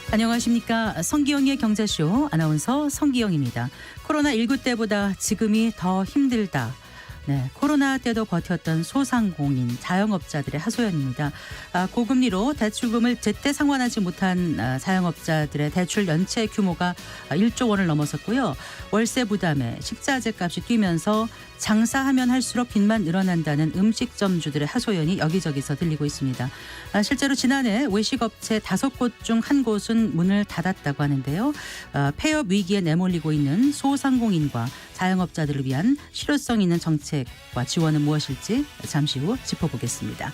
안녕하십니까. 성기영의 경제쇼 아나운서 성기영입니다. 코로나19 때보다 지금이 더 힘들다. 네, 코로나 때도 버텼던 소상공인, 자영업자들의 하소연입니다. 고금리로 대출금을 제때 상환하지 못한 자영업자들의 대출 연체 규모가 1조 원을 넘어섰고요. 월세 부담에 식자재 값이 뛰면서 장사하면 할수록 빚만 늘어난다는 음식점주들의 하소연이 여기저기서 들리고 있습니다. 실제로 지난해 외식업체 5곳 중 1곳은 문을 닫았다고 하는데요. 폐업 위기에 내몰리고 있는 소상공인과 자영업자들을 위한 실효성 있는 정책과 지원은 무엇일지 잠시 후 짚어보겠습니다.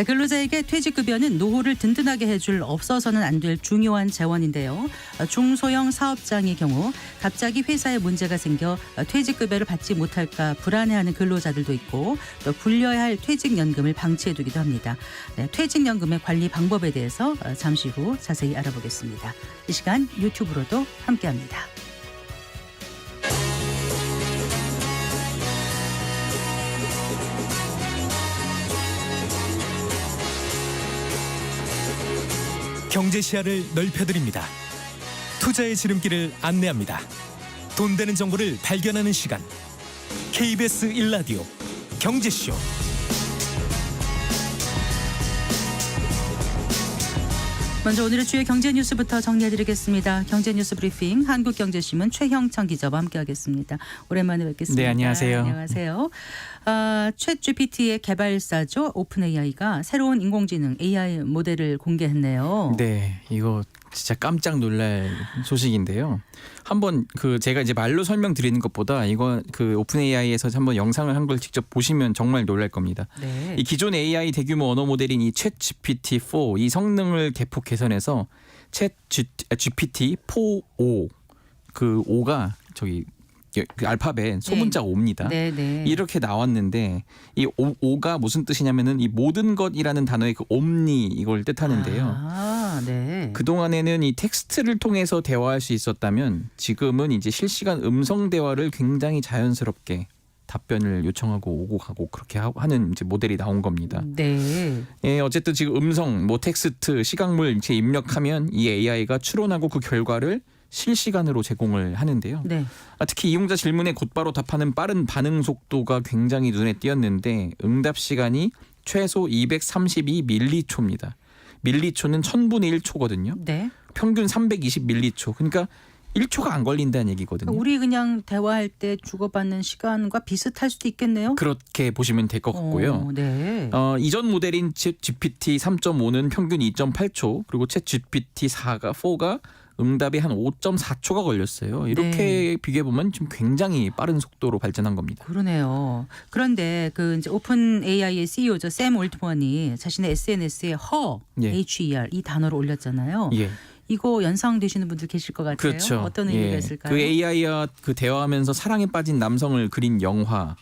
근로자에게 퇴직급여는 노후를 든든하게 해줄 없어서는 안 될 중요한 재원인데요. 중소형 사업장의 경우 갑자기 회사에 문제가 생겨 퇴직급여를 받지 못할까 불안해하는 근로자들도 있고 또 불려야 할 퇴직연금을 방치해두기도 합니다. 네, 퇴직연금의 관리 방법에 대해서 잠시 후 자세히 알아보겠습니다. 이 시간 유튜브로도 함께합니다. 경제 시야를 넓혀드립니다. 투자의 지름길을 안내합니다. 돈 되는 정보를 발견하는 시간. KBS 1라디오 경제쇼. 먼저 오늘의 주요 경제 뉴스부터 정리해드리겠습니다. 경제 뉴스 브리핑 한국경제신문 최형천 기자와 함께하겠습니다. 오랜만에 뵙겠습니다. 네, 안녕하세요. 안녕하세요. 챗 GPT의 개발사죠. 오픈 AI가 새로운 인공지능 AI 모델을 공개했네요. 네, 이거 진짜 깜짝 놀랄 소식인데요. 한번 제가 이제 말로 설명드리는 것보다 이거 오픈 AI에서 한번 영상을 한 걸 직접 보시면 정말 놀랄 겁니다. 네. 이 기존 AI 대규모 언어 모델인 이 챗 GPT-4 이 성능을 대폭 개선해서 챗 GPT-4o 그 5가 그 알파벳 소문자 5입니다. 네. 이렇게 나왔는데 이 5가 무슨 뜻이냐면은 이 모든 것이라는 단어의 그 옴니 이걸 뜻하는데요. 네. 그동안에는 이 텍스트를 통해서 대화할 수 있었다면 지금은 이제 실시간 음성 대화를 굉장히 자연스럽게 답변을 요청하고 오고 가고 그렇게 하는 이제 모델이 나온 겁니다. 네. 예, 어쨌든 지금 음성, 텍스트, 시각물 이렇게 입력하면 이 AI가 추론하고 그 결과를 실시간으로 제공을 하는데요. 네. 특히 이용자 질문에 곧바로 답하는 빠른 반응 속도가 굉장히 눈에 띄었는데 응답 시간이 최소 232밀리초입니다. 밀리초는 1000분의 1초거든요. 네. 평균 320밀리초. 그러니까 1초가 안 걸린다는 얘기거든요. 우리 그냥 대화할 때 주고받는 시간과 비슷할 수도 있겠네요. 그렇게 보시면 될 것 같고요. 네. 이전 모델인 챗 GPT 3.5는 평균 2.8초 그리고 챗 GPT 4가 응답이 한 5.4초가 걸렸어요. 이렇게 비교해보면 지금 굉장히 빠른 속도로 발전한 겁니다. 그러네요. 그런데 이제 오픈 AI의 CEO죠. 샘 올트먼이 자신의 SNS에 HER 이 단어를 올렸잖아요. 예. 이거 연상되시는 분들 계실 것 같아요. 그렇죠. 어떤 의미가 있을까요? 그 AI와 대화하면서 사랑에 빠진 남성을 그린 영화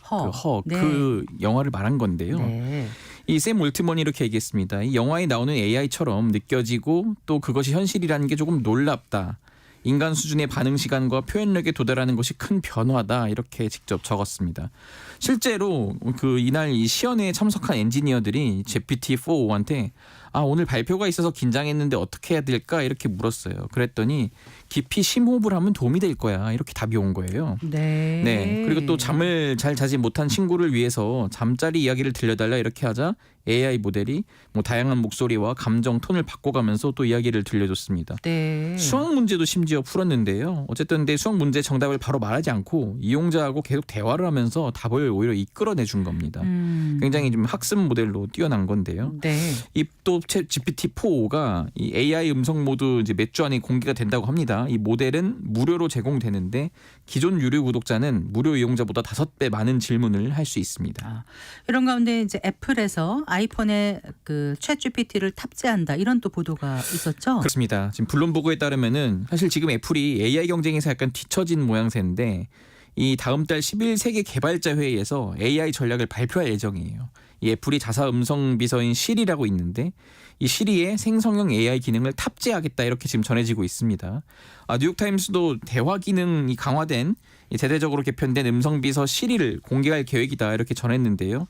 네. 그 영화를 말한 건데요. 네. 이 샘 올트먼이 이렇게 얘기했습니다. 이 영화에 나오는 AI처럼 느껴지고 또 그것이 현실이라는 게 조금 놀랍다. 인간 수준의 반응 시간과 표현력에 도달하는 것이 큰 변화다. 이렇게 직접 적었습니다. 실제로 이날 이 시연회에 참석한 엔지니어들이 GPT-4O한테 오늘 발표가 있어서 긴장했는데 어떻게 해야 될까 이렇게 물었어요. 그랬더니 깊이 심호흡을 하면 도움이 될 거야. 이렇게 답이 온 거예요. 네. 그리고 또 잠을 잘 자지 못한 친구를 위해서 잠자리 이야기를 들려달라 이렇게 하자 AI 모델이 다양한 목소리와 감정 톤을 바꿔가면서 또 이야기를 들려줬습니다. 네. 수학 문제도 심지어 풀었는데요. 어쨌든 근데 수학 문제 정답을 바로 말하지 않고 이용자하고 계속 대화를 하면서 답을 오히려 이끌어내 준 겁니다. 굉장히 좀 학습 모델로 뛰어난 건데요. 네. 이 또 GPT-4가 이 AI 음성 모드 이제 몇 주 안에 공개가 된다고 합니다. 이 모델은 무료로 제공되는데 기존 유료 구독자는 무료 이용자보다 5배 많은 질문을 할 수 있습니다. 이런 가운데 이제 애플에서 아이폰에 챗 GPT를 탑재한다 이런 또 보도가 있었죠. 그렇습니다. 지금 블룸버그에 따르면은 사실 지금 애플이 AI 경쟁에서 약간 뒤처진 모양새인데 이 다음 달 10일 세계 개발자 회의에서 AI 전략을 발표할 예정이에요. 이 애플이 자사 음성 비서인 시리라고 있는데 이 시리에 생성형 AI 기능을 탑재하겠다 이렇게 지금 전해지고 있습니다. 뉴욕타임스도 대화 기능이 강화된 대대적으로 개편된 음성 비서 시리를 공개할 계획이다 이렇게 전했는데요.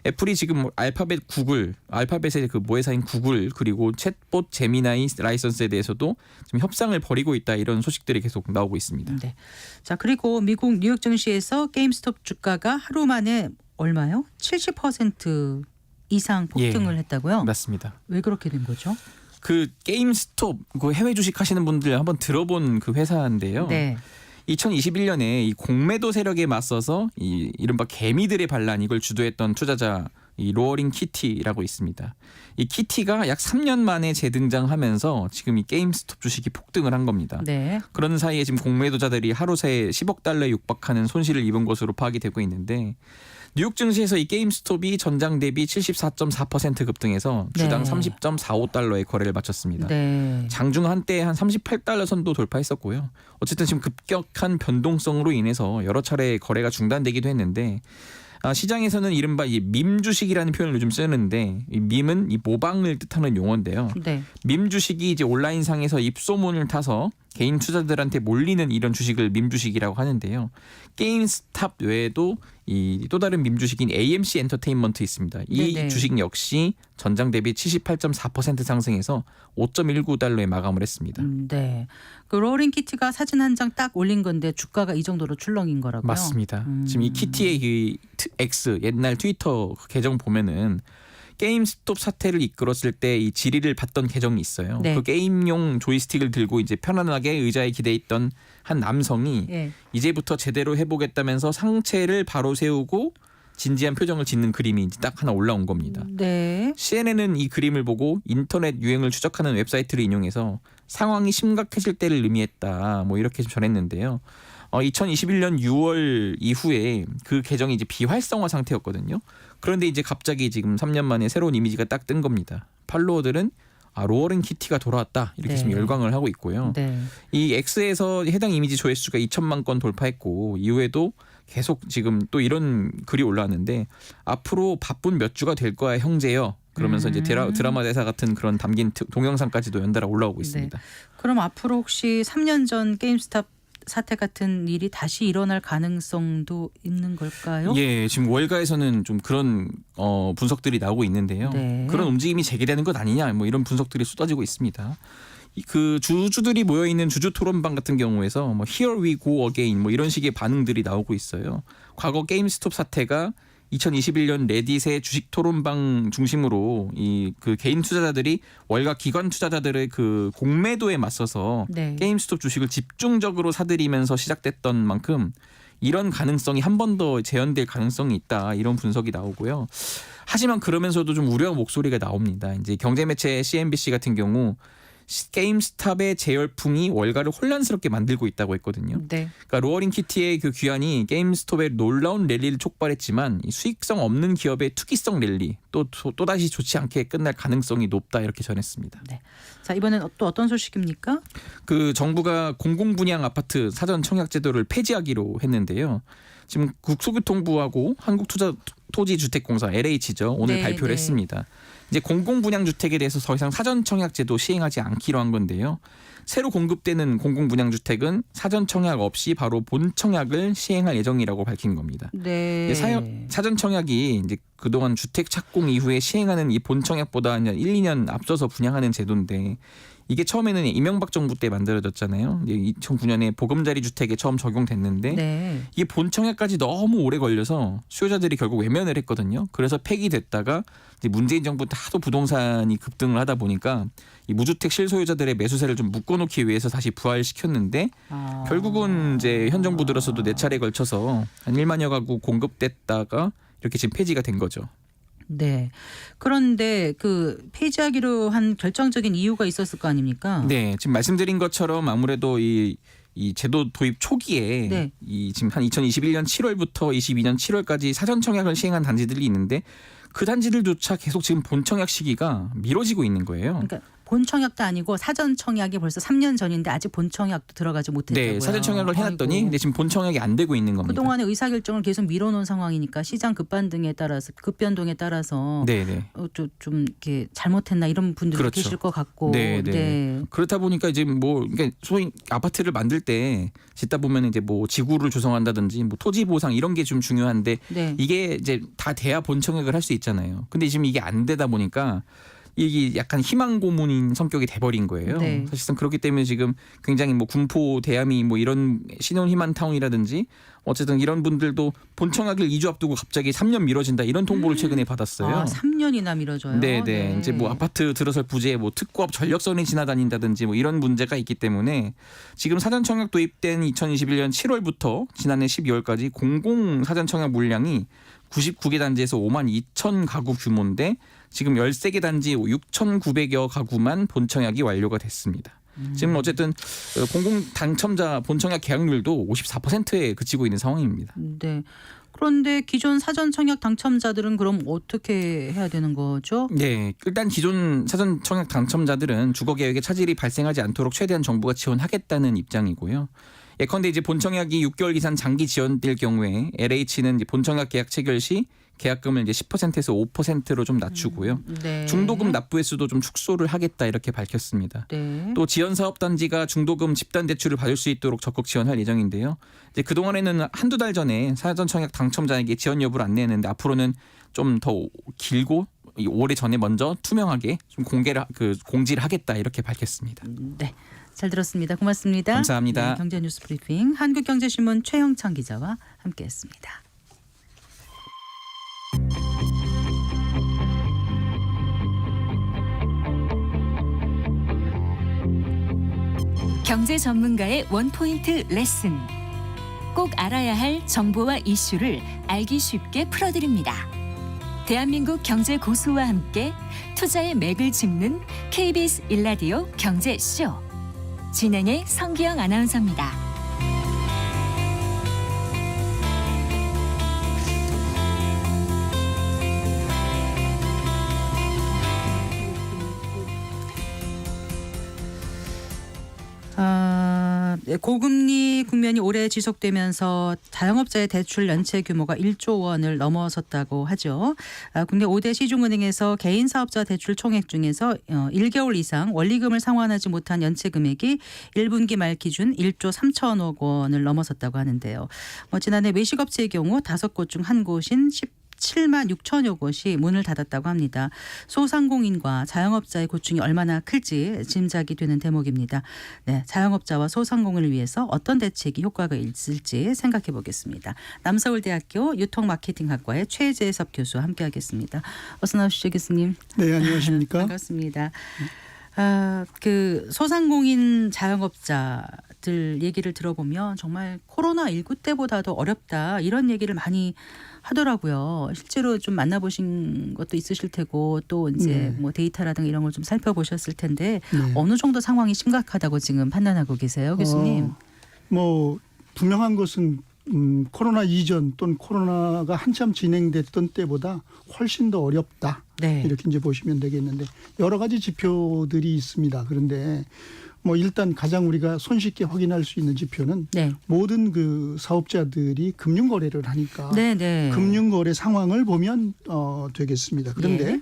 애플이 지금 알파벳의 그 모회사인 구글 그리고 챗봇 제미나이 라이선스에 대해서도 지금 협상을 벌이고 있다 이런 소식들이 계속 나오고 있습니다. 네. 자, 그리고 미국 뉴욕 증시에서 게임스톱 주가가 하루 만에 얼마요? 70% 이상 폭등을 했다고요? 맞습니다. 왜 그렇게 된 거죠? 그 게임스톱 그 해외 주식 하시는 분들 한번 들어본 그 회사인데요. 네. 2021년에 이 공매도 세력에 맞서서 이 이른바 개미들의 반란 이걸 주도했던 투자자 이 로어링 키티라고 있습니다. 이 키티가 약 3년 만에 재등장하면서 지금 이 게임스톱 주식이 폭등을 한 겁니다. 네. 그런 사이에 지금 공매도자들이 하루 새에 10억 달러에 육박하는 손실을 입은 것으로 파악이 되고 있는데 뉴욕 증시에서 이 게임스톱이 전장 대비 74.4% 급등해서 주당 네. 30.45달러의 거래를 마쳤습니다. 네. 장중 한때 한 38달러 선도 돌파했었고요. 어쨌든 지금 급격한 변동성으로 인해서 여러 차례 거래가 중단되기도 했는데 시장에서는 이른바 이 밈 주식이라는 표현을 요즘 쓰는데 이 밈은 이 모방을 뜻하는 용어인데요. 네. 밈 주식이 이제 온라인상에서 입소문을 타서 개인 투자들한테 몰리는 이런 주식을 밈 주식이라고 하는데요. 게임스탑 외에도 이 또 다른 밈 주식인 AMC 엔터테인먼트 있습니다. 이 네네. 주식 역시 전장 대비 78.4% 상승해서 5.19달러에 마감을 했습니다. 네. 그 로링 키티가 사진 한 장 딱 올린 건데 주가가 이 정도로 출렁인 거라고요? 맞습니다. 지금 이 키티의 그 X 옛날 트위터 그 계정 보면은 게임스톱 사태를 이끌었을 때 이 질의를 받던 계정이 있어요. 네. 그 게임용 조이스틱을 들고 이제 편안하게 의자에 기대 있던 한 남성이 예. 이제부터 제대로 해보겠다면서 상체를 바로 세우고 진지한 표정을 짓는 그림이 이제 딱 하나 올라온 겁니다. 네. CNN은 이 그림을 보고 인터넷 유행을 추적하는 웹사이트를 인용해서 상황이 심각해질 때를 의미했다. 뭐 이렇게 전했는데요. 2021년 6월 이후에 그 계정이 이제 비활성화 상태였거든요. 그런데 이제 갑자기 지금 3년 만에 새로운 이미지가 딱 뜬 겁니다. 팔로워들은 로어링 키티가 돌아왔다 이렇게 네. 지금 열광을 하고 있고요. 네. 이 X에서 해당 이미지 조회수가 2천만 건 돌파했고 이후에도 계속 지금 또 이런 글이 올라왔는데 앞으로 바쁜 몇 주가 될 거야 형제요. 그러면서 이제 드라마 대사 같은 그런 담긴 동영상까지도 연달아 올라오고 있습니다. 그럼 앞으로 혹시 3년 전 게임스탑 사태 같은 일이 다시 일어날 가능성도 있는 걸까요? 예, 지금 월가에서는 좀 그런 분석들이 나오고 있는데요. 네. 그런 움직임이 재개되는 것 아니냐, 뭐 이런 분석들이 쏟아지고 있습니다. 그 주주들이 모여 있는 주주 토론방 같은 경우에서 뭐 Here we go again 뭐 이런 식의 반응들이 나오고 있어요. 과거 게임스톱 사태가 2021년 레딧의 주식 토론방 중심으로 이 그 개인 투자자들이 월가 기관 투자자들의 그 공매도에 맞서서 네. 게임스톱 주식을 집중적으로 사들이면서 시작됐던 만큼 이런 가능성이 한 번 더 재현될 가능성이 있다 이런 분석이 나오고요. 하지만 그러면서도 좀 우려 목소리가 나옵니다. 이제 경제 매체 CNBC 같은 경우 게임스탑의 재열풍이 월가를 혼란스럽게 만들고 있다고 했거든요. 네. 그러니까 로어링 키티의 그 귀환이 게임스톱의 놀라운 랠리를 촉발했지만 이 수익성 없는 기업의 투기성 랠리 또다시 좋지 않게 끝날 가능성이 높다 이렇게 전했습니다. 자, 이번엔 또 어떤 소식입니까? 그 정부가 공공분양 아파트 사전 청약 제도를 폐지하기로 했는데요. 지금 국토교통부하고 한국토지주택공사 LH죠. 오늘 네, 발표를 네. 했습니다. 이제 공공분양 주택에 대해서 더 이상 사전 청약 제도 시행하지 않기로 한 건데요. 새로 공급되는 공공분양 주택은 사전 청약 없이 바로 본 청약을 시행할 예정이라고 밝힌 겁니다. 네. 사전 청약이 이제 그동안 주택 착공 이후에 시행하는 이 본 청약보다 1, 2년 앞서서 분양하는 제도인데 이게 처음에는 이명박 정부 때 만들어졌잖아요. 2009년에 보금자리 주택에 처음 적용됐는데 네. 이게 본 청약까지 너무 오래 걸려서 수요자들이 결국 외면을 했거든요. 그래서 폐기됐다가 이제 문재인 정부 때 하도 부동산이 급등을 하다 보니까 이 무주택 실소유자들의 매수세를 좀 묶어놓기 위해서 다시 부활시켰는데 결국은 이제 현 정부 들어서도 4차례에 걸쳐서 한 1만여 가구 공급됐다가 이렇게 지금 폐지가 된 거죠. 네. 그런데 그 폐지하기로 한 결정적인 이유가 있었을 거 아닙니까? 네, 지금 말씀드린 것처럼 아무래도 이 제도 도입 초기에 네. 이 지금 한 2021년 7월부터 22년 7월까지 사전 청약을 시행한 단지들이 있는데 그 단지들조차 계속 지금 본 청약 시기가 미뤄지고 있는 거예요. 그러니까 본청약도 아니고 사전 청약이 벌써 3년 전인데 아직 본청약도 들어가지 못했다고요. 네, 사전 청약을 해놨더니 아이고. 근데 지금 본청약이 안 되고 있는 겁니다. 그동안의 의사결정을 계속 미뤄놓은 상황이니까 시장 급변동에 따라서 네네. 좀 이렇게 잘못했나 이런 분들도 그렇죠. 계실 것 같고. 네, 네. 네. 그렇다 보니까 이제 뭐 그러니까 소위 아파트를 만들 때 짓다 보면 이제 뭐 지구를 조성한다든지 뭐 토지 보상 이런 게 좀 중요한데 네. 이게 이제 다 돼야 본청약을 할 수 있잖아요. 근데 지금 이게 안 되다 보니까 이게 약간 희망 고문인 성격이 돼버린 거예요. 네. 사실상 그렇기 때문에 지금 굉장히 뭐 군포, 대암이 뭐 이런 신혼희망 타운이라든지 어쨌든 이런 분들도 본청약을 2주 앞두고 갑자기 3년 미뤄진다 이런 통보를 최근에 받았어요. 아, 3년이나 미뤄져요. 네네. 이제 뭐 아파트 들어설 부지에 뭐 특고업 전력선이 지나다닌다든지 뭐 이런 문제가 있기 때문에 지금 사전청약 도입된 2021년 7월부터 지난해 12월까지 공공 사전청약 물량이 99개 단지에서 5만 2천 가구 규모인데 지금 13개 단지 6,900여 가구만 본청약이 완료가 됐습니다. 지금 어쨌든 공공 당첨자 본청약 계약률도 54%에 그치고 있는 상황입니다. 네. 그런데 기존 사전 청약 당첨자들은 그럼 어떻게 해야 되는 거죠? 네, 일단 기존 사전 청약 당첨자들은 주거 계획에 차질이 발생하지 않도록 최대한 정부가 지원하겠다는 입장이고요. 예컨대 이제 본청약이 6개월 이상 장기 지연될 경우에 LH는 이제 본청약 계약 체결 시 계약금을 이제 10%에서 5%로 좀 낮추고요. 네. 중도금 납부 횟수도 좀 축소를 하겠다 이렇게 밝혔습니다. 네. 또 지연 사업 단지가 중도금 집단 대출을 받을 수 있도록 적극 지원할 예정인데요. 이제 그 동안에는 한두 달 전에 사전 청약 당첨자에게 지원 여부를 안내했는데 앞으로는 좀 더 길고 오래 전에 먼저 투명하게 좀 공지를 하겠다 이렇게 밝혔습니다. 네. 잘 들었습니다. 고맙습니다. 감사합니다. 네, 경제뉴스 브리핑 한국경제신문 최영창 기자와 함께했습니다. 경제 전문가의 원포인트 레슨. 꼭 알아야 할 정보와 이슈를 알기 쉽게 풀어드립니다. 대한민국 경제 고수와 함께 투자의 맥을 짚는 KBS 1라디오 경제쇼. 진행의 성기영 아나운서입니다. 고금리 국면이 오래 지속되면서 자영업자의 대출 연체 규모가 1조 원을 넘어섰다고 하죠. 국내 5대 시중은행에서 개인 사업자 대출 총액 중에서 1개월 이상 원리금을 상환하지 못한 연체 금액이 1분기 말 기준 1조 3천억 원을 넘어섰다고 하는데요. 지난해 외식업체의 경우 5곳 중 한 곳인 7만 6천여 곳이 문을 닫았다고 합니다. 소상공인과 자영업자의 고충이 얼마나 클지 짐작이 되는 대목입니다. 네, 자영업자와 소상공인을 위해서 어떤 대책이 효과가 있을지 생각해 보겠습니다. 남서울대학교 유통마케팅학과의 최재섭 교수와 함께하겠습니다. 어서 나오시죠, 교수님. 네, 안녕하십니까? 반갑습니다. 그 소상공인 자영업자들 얘기를 들어보면 정말 코로나19 때보다도 어렵다 이런 얘기를 많이 하더라고요. 실제로 좀 만나보신 것도 있으실 테고 또 이제 네. 뭐 데이터라든가 이런 걸 좀 살펴보셨을 텐데 네. 어느 정도 상황이 심각하다고 지금 판단하고 계세요, 교수님? 뭐 분명한 것은 코로나 이전 또는 코로나가 한참 진행됐던 때보다 훨씬 더 어렵다. 네. 이렇게 이제 보시면 되겠는데 여러 가지 지표들이 있습니다. 그런데 뭐 일단 가장 우리가 손쉽게 확인할 수 있는 지표는 네. 모든 그 사업자들이 금융 거래를 하니까 네, 네. 금융 거래 상황을 보면 되겠습니다. 그런데 예.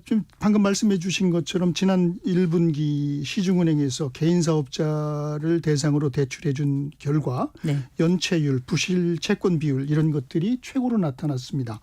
좀 방금 말씀해 주신 것처럼 지난 1분기 시중은행에서 개인 사업자를 대상으로 대출해 준 결과 네. 연체율, 부실 채권 비율 이런 것들이 최고로 나타났습니다.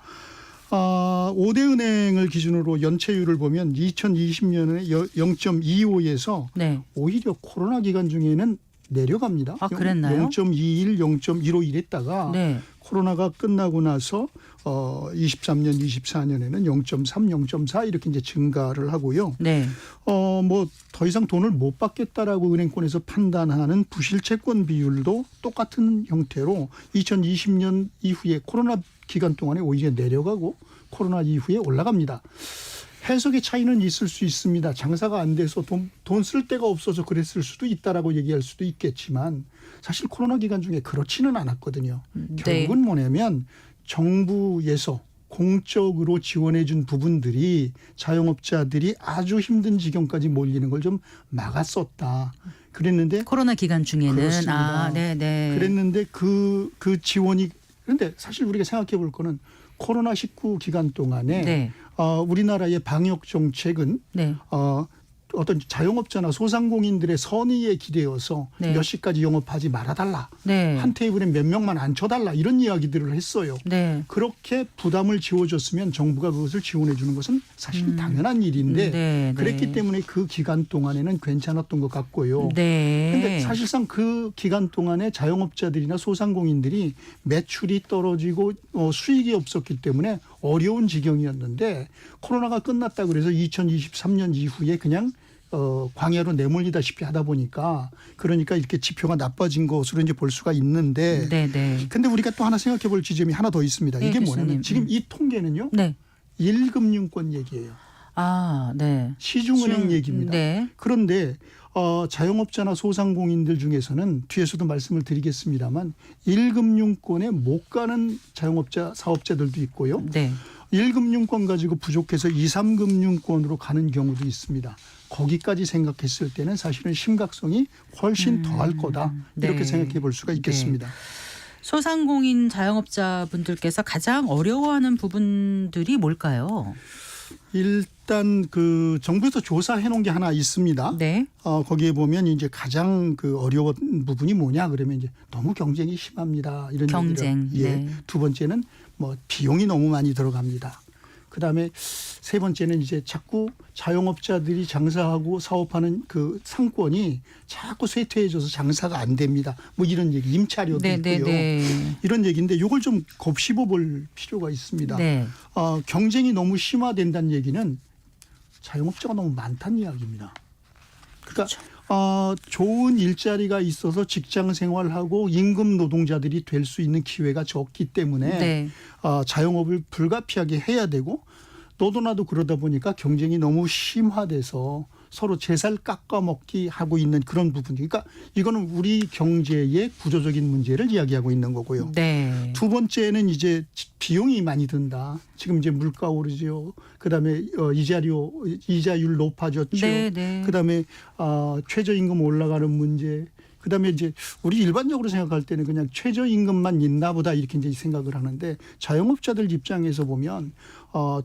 5대 은행을 기준으로 연체율을 보면 2020년에 0.25에서 네. 오히려 코로나 기간 중에는 내려갑니다. 아, 그랬나요? 0.21, 0.15 이랬다가 네. 코로나가 끝나고 나서 23년, 24년에는 0.3, 0.4 이렇게 이제 증가를 하고요. 네. 뭐 더 이상 돈을 못 받겠다라고 은행권에서 판단하는 부실 채권 비율도 똑같은 형태로 2020년 이후에 코로나 기간 동안에 오히려 내려가고 코로나 이후에 올라갑니다. 해석의 차이는 있을 수 있습니다. 장사가 안 돼서 돈 쓸 데가 없어서 그랬을 수도 있다라고 얘기할 수도 있겠지만 사실 코로나 기간 중에 그렇지는 않았거든요. 네. 결국은 뭐냐면 정부에서 공적으로 지원해 준 부분들이 자영업자들이 아주 힘든 지경까지 몰리는 걸 좀 막았었다. 그랬는데 코로나 기간 중에는 그렇습니다. 네네. 그랬는데 그 지원이 그런데 사실 우리가 생각해 볼 거는 코로나19 기간 동안에 네. 우리나라의 방역 정책은 네. 어떤 자영업자나 소상공인들의 선의에 기대어서 네. 몇 시까지 영업하지 말아달라. 네. 한 테이블에 몇 명만 앉혀달라. 이런 이야기들을 했어요. 네. 그렇게 부담을 지워줬으면 정부가 그것을 지원해 주는 것은 사실 당연한 일인데 네, 그랬기 네. 때문에 그 기간 동안에는 괜찮았던 것 같고요. 네. 그런데 사실상 그 기간 동안에 자영업자들이나 소상공인들이 매출이 떨어지고 수익이 없었기 때문에 어려운 지경이었는데 코로나가 끝났다고 그래서 2023년 이후에 그냥 광야로 내몰리다시피 하다 보니까 그러니까 이렇게 지표가 나빠진 것으로 이제 볼 수가 있는데 네네. 근데 우리가 또 하나 생각해 볼 지점이 하나 더 있습니다. 네, 이게 교수님. 뭐냐면 지금 이 통계는요. 네. 1금융권 얘기예요. 아, 네. 시중은행 얘기입니다. 네. 그런데 자영업자나 소상공인들 중에서는 뒤에서도 말씀을 드리겠습니다만 1금융권에 못 가는 자영업자 사업자들도 있고요. 네. 1금융권 가지고 부족해서 2, 3금융권으로 가는 경우도 있습니다. 거기까지 생각했을 때는 사실은 심각성이 훨씬 더할 거다. 이렇게 네. 생각해 볼 수가 있겠습니다. 소상공인 자영업자분들께서 가장 어려워하는 부분들이 뭘까요? 일단 그 정부에서 조사해 놓은 게 하나 있습니다. 네. 거기에 보면 이제 가장 그 어려운 부분이 뭐냐 그러면 이제 너무 경쟁이 심합니다. 이런 경쟁. 얘기를. 예. 네. 두 번째는 뭐 비용이 너무 많이 들어갑니다. 그다음에 세 번째는 이제 자꾸 자영업자들이 장사하고 사업하는 그 상권이 자꾸 쇠퇴해져서 장사가 안 됩니다. 뭐 이런 얘기 임차료도 네, 있고요. 네, 네. 이런 얘기인데 이걸 좀 곱씹어 볼 필요가 있습니다. 네. 경쟁이 너무 심화된다는 얘기는 자영업자가 너무 많다는 이야기입니다. 그러니까 좋은 일자리가 있어서 직장 생활하고 임금 노동자들이 될 수 있는 기회가 적기 때문에 네. 자영업을 불가피하게 해야 되고 너도 나도 그러다 보니까 경쟁이 너무 심화돼서 서로 제살 깎아먹기 하고 있는 그런 부분. 그러니까 이거는 우리 경제의 구조적인 문제를 이야기하고 있는 거고요. 네. 두 번째는 이제 비용이 많이 든다. 지금 이제 물가 오르죠. 그다음에 이자율 높아졌죠. 네, 네. 그다음에 최저임금 올라가는 문제. 그다음에 이제 우리 일반적으로 생각할 때는 그냥 최저임금만 있나 보다 이렇게 이제 생각을 하는데 자영업자들 입장에서 보면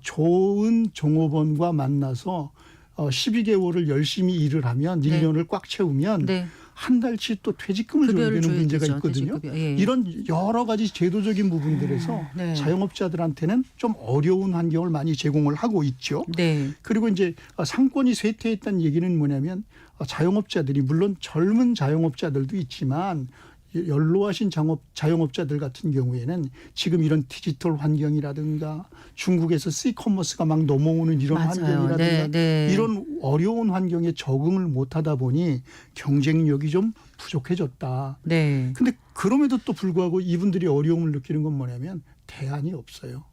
좋은 종업원과 만나서 12개월을 열심히 일을 하면 네. 1년을 꽉 채우면 네. 한 달치 또 퇴직금을 줘야 급여를 되는 줘야 문제가 되죠. 있거든요. 퇴직급여. 예. 이런 여러 가지 제도적인 부분들에서 네. 자영업자들한테는 좀 어려운 환경을 많이 제공을 하고 있죠. 네. 그리고 이제 상권이 쇠퇴했다는 얘기는 뭐냐면 자영업자들이 물론 젊은 자영업자들도 있지만 연로하신 자영업자들 같은 경우에는 지금 이런 디지털 환경이라든가 중국에서 C커머스가 막 넘어오는 이런 맞아요. 환경이라든가 네, 네. 이런 어려운 환경에 적응을 못하다 보니 경쟁력이 좀 부족해졌다. 네. 근데 그럼에도 또 불구하고 이분들이 어려움을 느끼는 건 뭐냐면 대안이 없어요.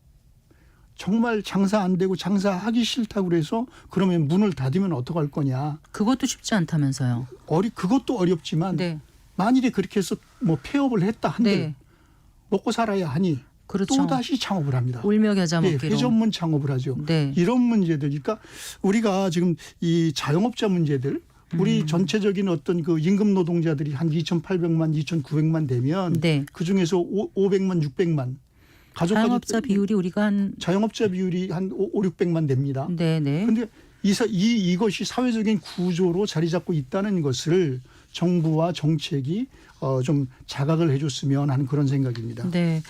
정말 장사 안 되고 장사하기 싫다고 그래서 그러면 문을 닫으면 어떡할 거냐. 그것도 쉽지 않다면서요. 그것도 어렵지만 네. 만일에 그렇게 해서 뭐 폐업을 했다 한들 네. 먹고 살아야 하니 그렇죠. 또 다시 창업을 합니다. 울며 겨자 예, 먹기로. 회전문 창업을 하죠. 네. 이런 문제들, 그러니까 우리가 지금 이 자영업자 문제들, 우리 전체적인 어떤 그 임금 노동자들이 한 2,800만, 2,900만 되면 네. 그 중에서 500만, 600만 가족까지 자영업자 비율이 우리가 한 자영업자 비율이 한 5, 600만 됩니다. 네네. 그런데 이것이 사회적인 구조로 자리 잡고 있다는 것을 정부와 정책이 좀 자각을 해줬으면 하는 그런 생각입니다. 네.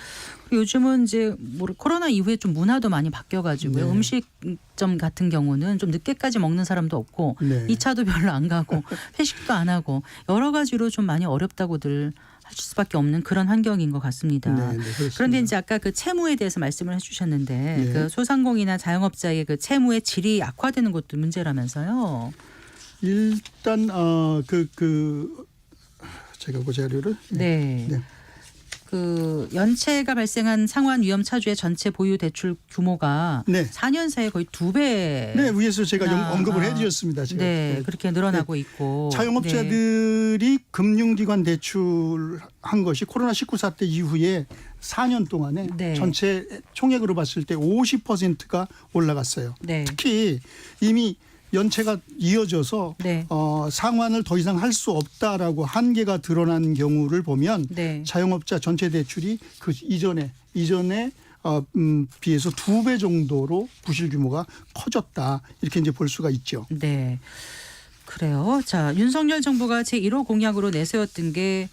요즘은 이제 코로나 이후에 좀 문화도 많이 바뀌어가지고요. 네. 음식점 같은 경우는 좀 늦게까지 먹는 사람도 없고 네. 2차도 별로 안 가고 회식도 안 하고 여러 가지로 좀 많이 어렵다고들 하실 수밖에 없는 그런 환경인 것 같습니다. 네, 그렇습니다. 그런데 이제 아까 그 채무에 대해서 말씀을 해주셨는데 네. 그 소상공인이나 자영업자의 그 채무의 질이 악화되는 것도 문제라면서요. 일단 제가 그 자료를 네. 네. 그 연체가 발생한 상환 위험 차주의 전체 보유 대출 규모가 네. 4년 사이에 거의 2배. 네, 위에서 제가 나- 언급을 아. 해드렸습니다. 제가. 네, 네. 그렇게 늘어나고 있고. 자영업자들이 금융기관 대출한 것이 코로나19 사태 이후에 4년 동안에 네. 전체 총액으로 봤을 때 50%가 올라갔어요. 네. 특히 이미 연체가 이어져서 네. 상환을 더 이상 할 수 없다라고 한계가 드러난 경우를 보면 네. 자영업자 전체 대출이 그 이전에 비해서 2배 정도로 부실 규모가 커졌다 이렇게 이제 볼 수가 있죠. 네. 그래요. 자, 윤석열 정부가 제1호 공약으로 내세웠던 게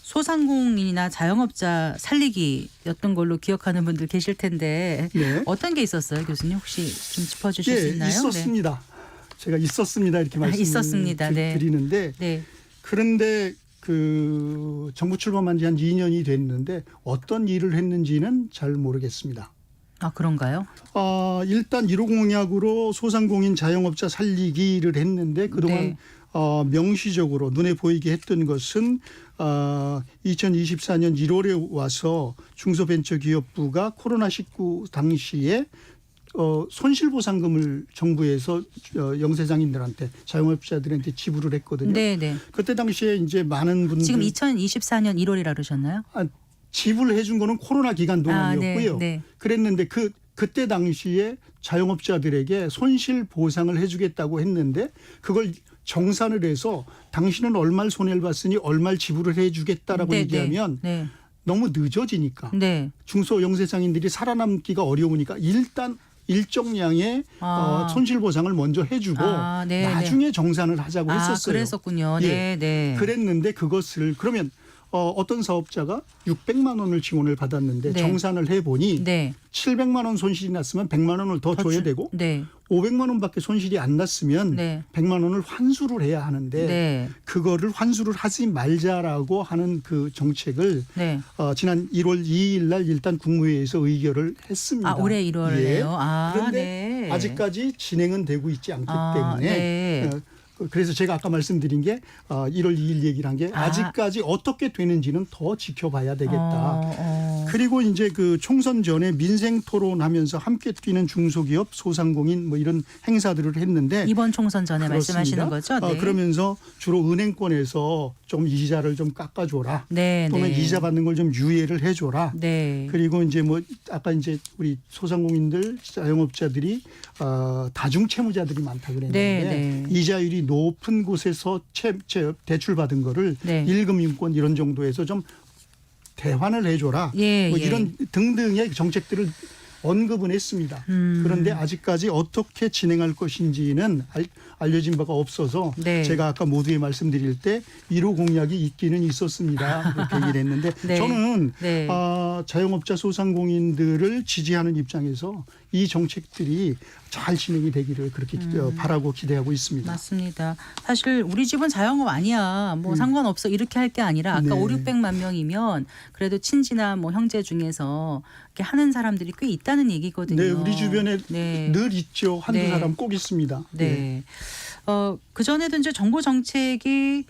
소상공인이나 자영업자 살리기였던 걸로 기억하는 분들 계실 텐데 네. 어떤 게 있었어요, 교수님? 혹시 좀 짚어주실 수 예, 있나요? 있었습니다. 제가 있었습니다 이렇게 있었습니다. 네. 말씀드리는데 네. 그런데 그 정부 출범한 지 한 2년이 됐는데 어떤 일을 했는지는 잘 모르겠습니다. 아, 그런가요? 일단 1호 공약으로 소상공인 자영업자 살리기를 했는데 그동안 네. 명시적으로 눈에 보이게 했던 것은 2024년 1월에 와서 중소벤처기업부가 코로나19 당시에 손실보상금을 정부에서 영세장인들한테 자영업자들한테 지불을 했거든요. 네, 네. 그때 당시에 이제 많은 분들 지금 2024년 1월이라 그러셨나요? 지불해 준 거는 코로나 기간 동안이었고요. 네. 그랬는데 그때 당시에 자영업자들에게 손실 보상을 해주겠다고 했는데 그걸 정산을 해서 당신은 얼마를 손해를 봤으니 얼마를 지불을 해주겠다라고 네, 얘기하면 네. 너무 늦어지니까 네. 중소 영세장인들이 살아남기가 어려우니까 일단 일정량의 손실 보상을 먼저 해주고 네, 나중에 정산을 하자고 했었어요. 그랬었군요. 예. 네, 네. 그랬는데 그것을 그러면 어떤 사업자가 600만 원을 지원을 받았는데 네. 정산을 해보니 네. 700만 원 손실이 났으면 100만 원을 더 줘야 되고 네. 500만 원밖에 손실이 안 났으면 네. 100만 원을 환수를 해야 하는데 네. 그거를 환수를 하지 말자라고 하는 그 정책을 네. 지난 1월 2일 날 일단 국무회의에서 의결을 했습니다. 올해 1월에요. 예. 그런데 네. 아직까지 진행은 되고 있지 않기 때문에 네. 그래서 제가 아까 말씀드린 게 1월 2일 얘기를 한 게 아직까지 어떻게 되는지는 더 지켜봐야 되겠다. 그리고 이제 그 총선 전에 민생 토론하면서 함께 뛰는 중소기업, 소상공인 뭐 이런 행사들을 했는데 이번 총선 전에 그렇습니다. 말씀하시는 거죠? 네. 그러면서 주로 은행권에서 좀 이자를 좀 깎아줘라. 네, 또는 네. 이자 받는 걸 좀 유예를 해줘라. 네. 그리고 이제 뭐 아까 이제 우리 소상공인들 자영업자들이 다중채무자들이 많다 그랬는데 네, 네. 이자율이 높은 곳에서 대출 받은 거를 네. 1금융권 이런 정도에서 좀 대환을 해줘라. 예, 뭐 예. 이런 등등의 정책들을 언급은 했습니다. 그런데 아직까지 어떻게 진행할 것인지는 알려진 바가 없어서 네. 제가 아까 모두에 말씀드릴 때 1호 공약이 있기는 있었습니다. 그렇게 얘기를 했는데 네. 저는 네. 자영업자 소상공인들을 지지하는 입장에서 이 정책들이 잘 진행이 되기를 그렇게 바라고 기대하고 있습니다. 맞습니다. 사실 우리 집은 자영업 아니야. 뭐 상관없어. 이렇게 할 게 아니라 아까 네. 5,600만 명이면 그래도 친지나 뭐 형제 중에서 이렇게 하는 사람들이 꽤 있다는 얘기거든요. 네, 우리 주변에 네. 늘 있죠. 한두 네. 사람 꼭 있습니다. 네. 그전에도 이제 정부 정책이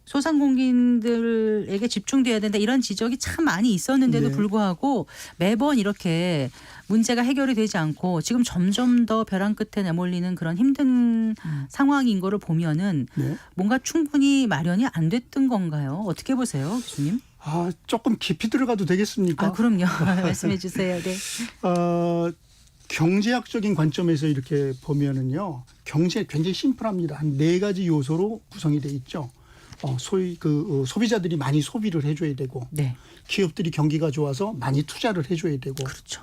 소상공인들에게 집중돼야 된다 이런 지적이 참 많이 있었는데도 네. 불구하고 매번 이렇게 문제가 해결이 되지 않고 지금 점점 더 벼랑 끝에 내몰리는 그런 힘든 상황인 거를 보면은 네. 뭔가 충분히 마련이 안 됐던 건가요? 어떻게 보세요, 교수님? 조금 깊이 들어가도 되겠습니까? 그럼요. 말씀해 주세요. 네. 경제학적인 관점에서 이렇게 보면은요, 경제 굉장히 심플합니다. 한 4가지 요소로 구성이 돼 있죠. 소위 소비자들이 많이 소비를 해줘야 되고, 네. 기업들이 경기가 좋아서 많이 투자를 해줘야 되고, 그렇죠.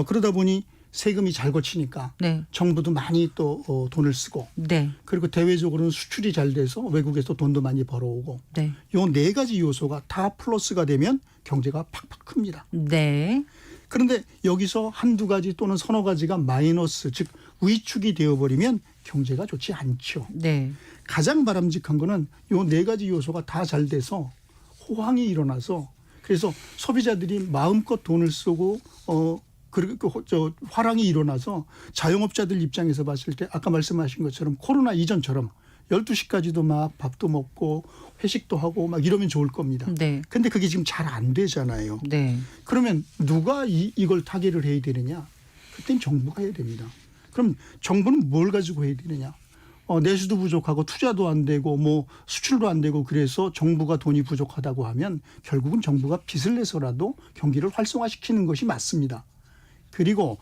그러다 보니 세금이 잘 거치니까 네. 정부도 많이 또 돈을 쓰고, 네. 그리고 대외적으로는 수출이 잘 돼서 외국에서 돈도 많이 벌어오고, 네. 요 4가지 요소가 다 플러스가 되면 경제가 팍팍 큽니다. 네. 그런데 여기서 한두 가지 또는 서너 가지가 마이너스, 즉 위축이 되어버리면 경제가 좋지 않죠. 네. 가장 바람직한 거는 요 4가지 요소가 다 잘 돼서 호황이 일어나서 그래서 소비자들이 마음껏 돈을 쓰고 그리고 화랑이 일어나서 자영업자들 입장에서 봤을 때 아까 말씀하신 것처럼 코로나 이전처럼 12시까지도 막 밥도 먹고 회식도 하고 막 이러면 좋을 겁니다. 네. 근데 그게 지금 잘 안 되잖아요. 네. 그러면 누가 이걸 타개를 해야 되느냐? 그땐 정부가 해야 됩니다. 그럼 정부는 뭘 가지고 해야 되느냐? 내수도 부족하고 투자도 안 되고 뭐 수출도 안 되고 그래서 정부가 돈이 부족하다고 하면 결국은 정부가 빚을 내서라도 경기를 활성화시키는 것이 맞습니다. 그리고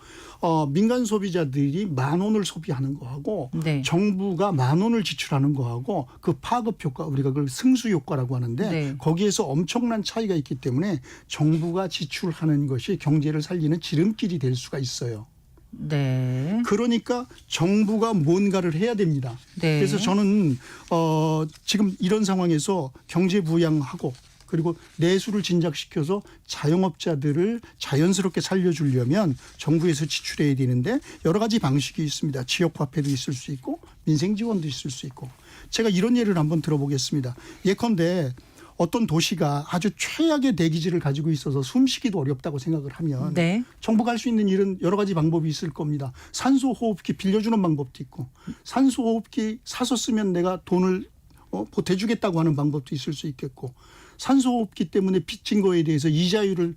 민간 소비자들이 10,000원을 소비하는 거하고 네. 정부가 10,000원을 지출하는 거하고 그 파급 효과 우리가 그걸 승수 효과라고 하는데 네. 거기에서 엄청난 차이가 있기 때문에 정부가 지출하는 것이 경제를 살리는 지름길이 될 수가 있어요. 네. 그러니까 정부가 뭔가를 해야 됩니다. 네. 그래서 저는 지금 이런 상황에서 경제 부양하고 그리고 내수를 진작시켜서 자영업자들을 자연스럽게 살려주려면 정부에서 지출해야 되는데 여러 가지 방식이 있습니다. 지역화폐도 있을 수 있고 민생지원도 있을 수 있고 제가 이런 예를 한번 들어보겠습니다. 예컨대 어떤 도시가 아주 최악의 대기질을 가지고 있어서 숨쉬기도 어렵다고 생각을 하면 네. 정부가 할 수 있는 일은 여러 가지 방법이 있을 겁니다. 산소호흡기 빌려주는 방법도 있고 산소호흡기 사서 쓰면 내가 돈을 보태주겠다고 하는 방법도 있을 수 있겠고 산소호흡기 때문에 빚진 거에 대해서 이자를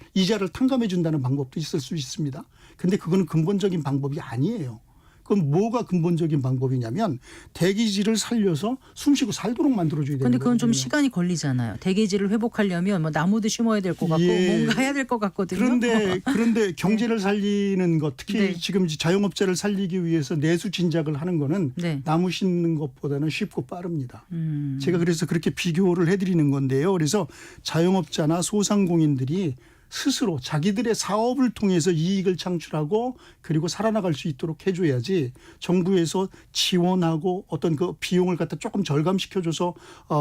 탕감해 준다는 방법도 있을 수 있습니다. 그런데 그거는 근본적인 방법이 아니에요. 그건 뭐가 근본적인 방법이냐면 대기질을 살려서 숨쉬고 살도록 만들어줘야 되는 근데 그건 좀 거거든요. 시간이 걸리잖아요. 대기질을 회복하려면 뭐 나무도 심어야 될 것 같고 예. 뭔가 해야 될 것 같거든요. 그런데 경제를 살리는 것 특히 네. 지금 자영업자를 살리기 위해서 내수 진작을 하는 거는 네. 나무 심는 것보다는 쉽고 빠릅니다. 제가 그래서 그렇게 비교를 해드리는 건데요. 그래서 자영업자나 소상공인들이 스스로 자기들의 사업을 통해서 이익을 창출하고 그리고 살아나갈 수 있도록 해줘야지 정부에서 지원하고 어떤 그 비용을 갖다 조금 절감시켜줘서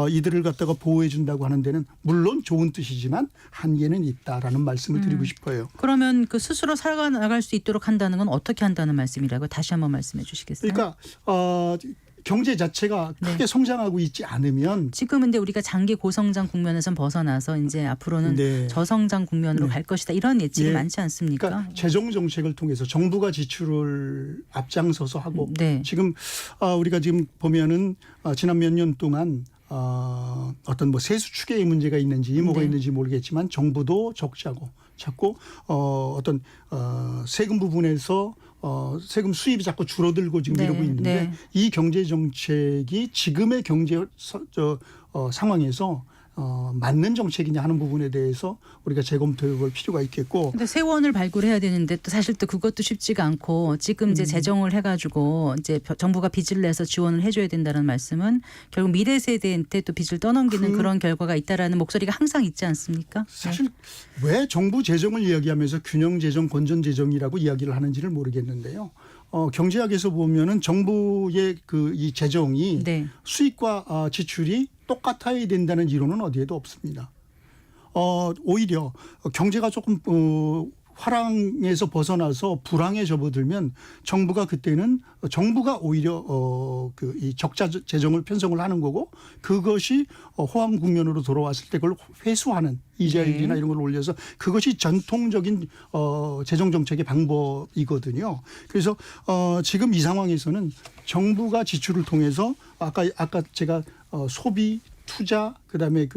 이들을 갖다가 보호해 준다고 하는 데는 물론 좋은 뜻이지만 한계는 있다라는 말씀을 드리고 싶어요. 그러면 그 스스로 살아나갈 수 있도록 한다는 건 어떻게 한다는 말씀이라고 다시 한번 말씀해 주시겠어요? 그러니까 경제 자체가 네. 크게 성장하고 있지 않으면 지금 근데 우리가 장기 고성장 국면에서 벗어나서 이제 앞으로는 네. 저성장 국면으로 네. 갈 것이다 이런 예측이 예. 많지 않습니까? 그러니까 재정 정책을 통해서 정부가 지출을 앞장서서 하고 네. 지금 우리가 지금 보면은 지난 몇 년 동안 어떤 뭐 세수 추계의 문제가 있는지 뭐가 네. 있는지 모르겠지만 정부도 적자고 자꾸 어떤 세금 부분에서 세금 수입이 자꾸 줄어들고 지금 네, 이러고 있는데 네. 이 경제 정책이 지금의 경제 상황에서 맞는 정책이냐 하는 부분에 대해서 우리가 재검토해 볼 필요가 있겠고 근데 세원을 발굴해야 되는데 또 사실 또 그것도 쉽지가 않고 지금 이제 재정을 해가지고 이제 정부가 빚을 내서 지원을 해줘야 된다는 말씀은 결국 미래 세대한테 또 빚을 떠넘기는 그런 결과가 있다라는 목소리가 항상 있지 않습니까? 사실 왜 정부 재정을 이야기하면서 균형 재정, 건전 재정이라고 이야기를 하는지를 모르겠는데요. 경제학에서 보면은 정부의 이 재정이 네. 수입과 지출이 똑같아야 된다는 이론은 어디에도 없습니다. 오히려 경제가 조금 화랑에서 벗어나서 불황에 접어들면 정부가 그때는 정부가 오히려 이 적자 재정을 편성을 하는 거고 그것이 호황 국면으로 돌아왔을 때 그걸 회수하는 이자율이나 네. 이런 걸 올려서 그것이 전통적인 재정 정책의 방법이거든요. 그래서 지금 이 상황에서는 정부가 지출을 통해서 아까 제가 소비 투자 그다음에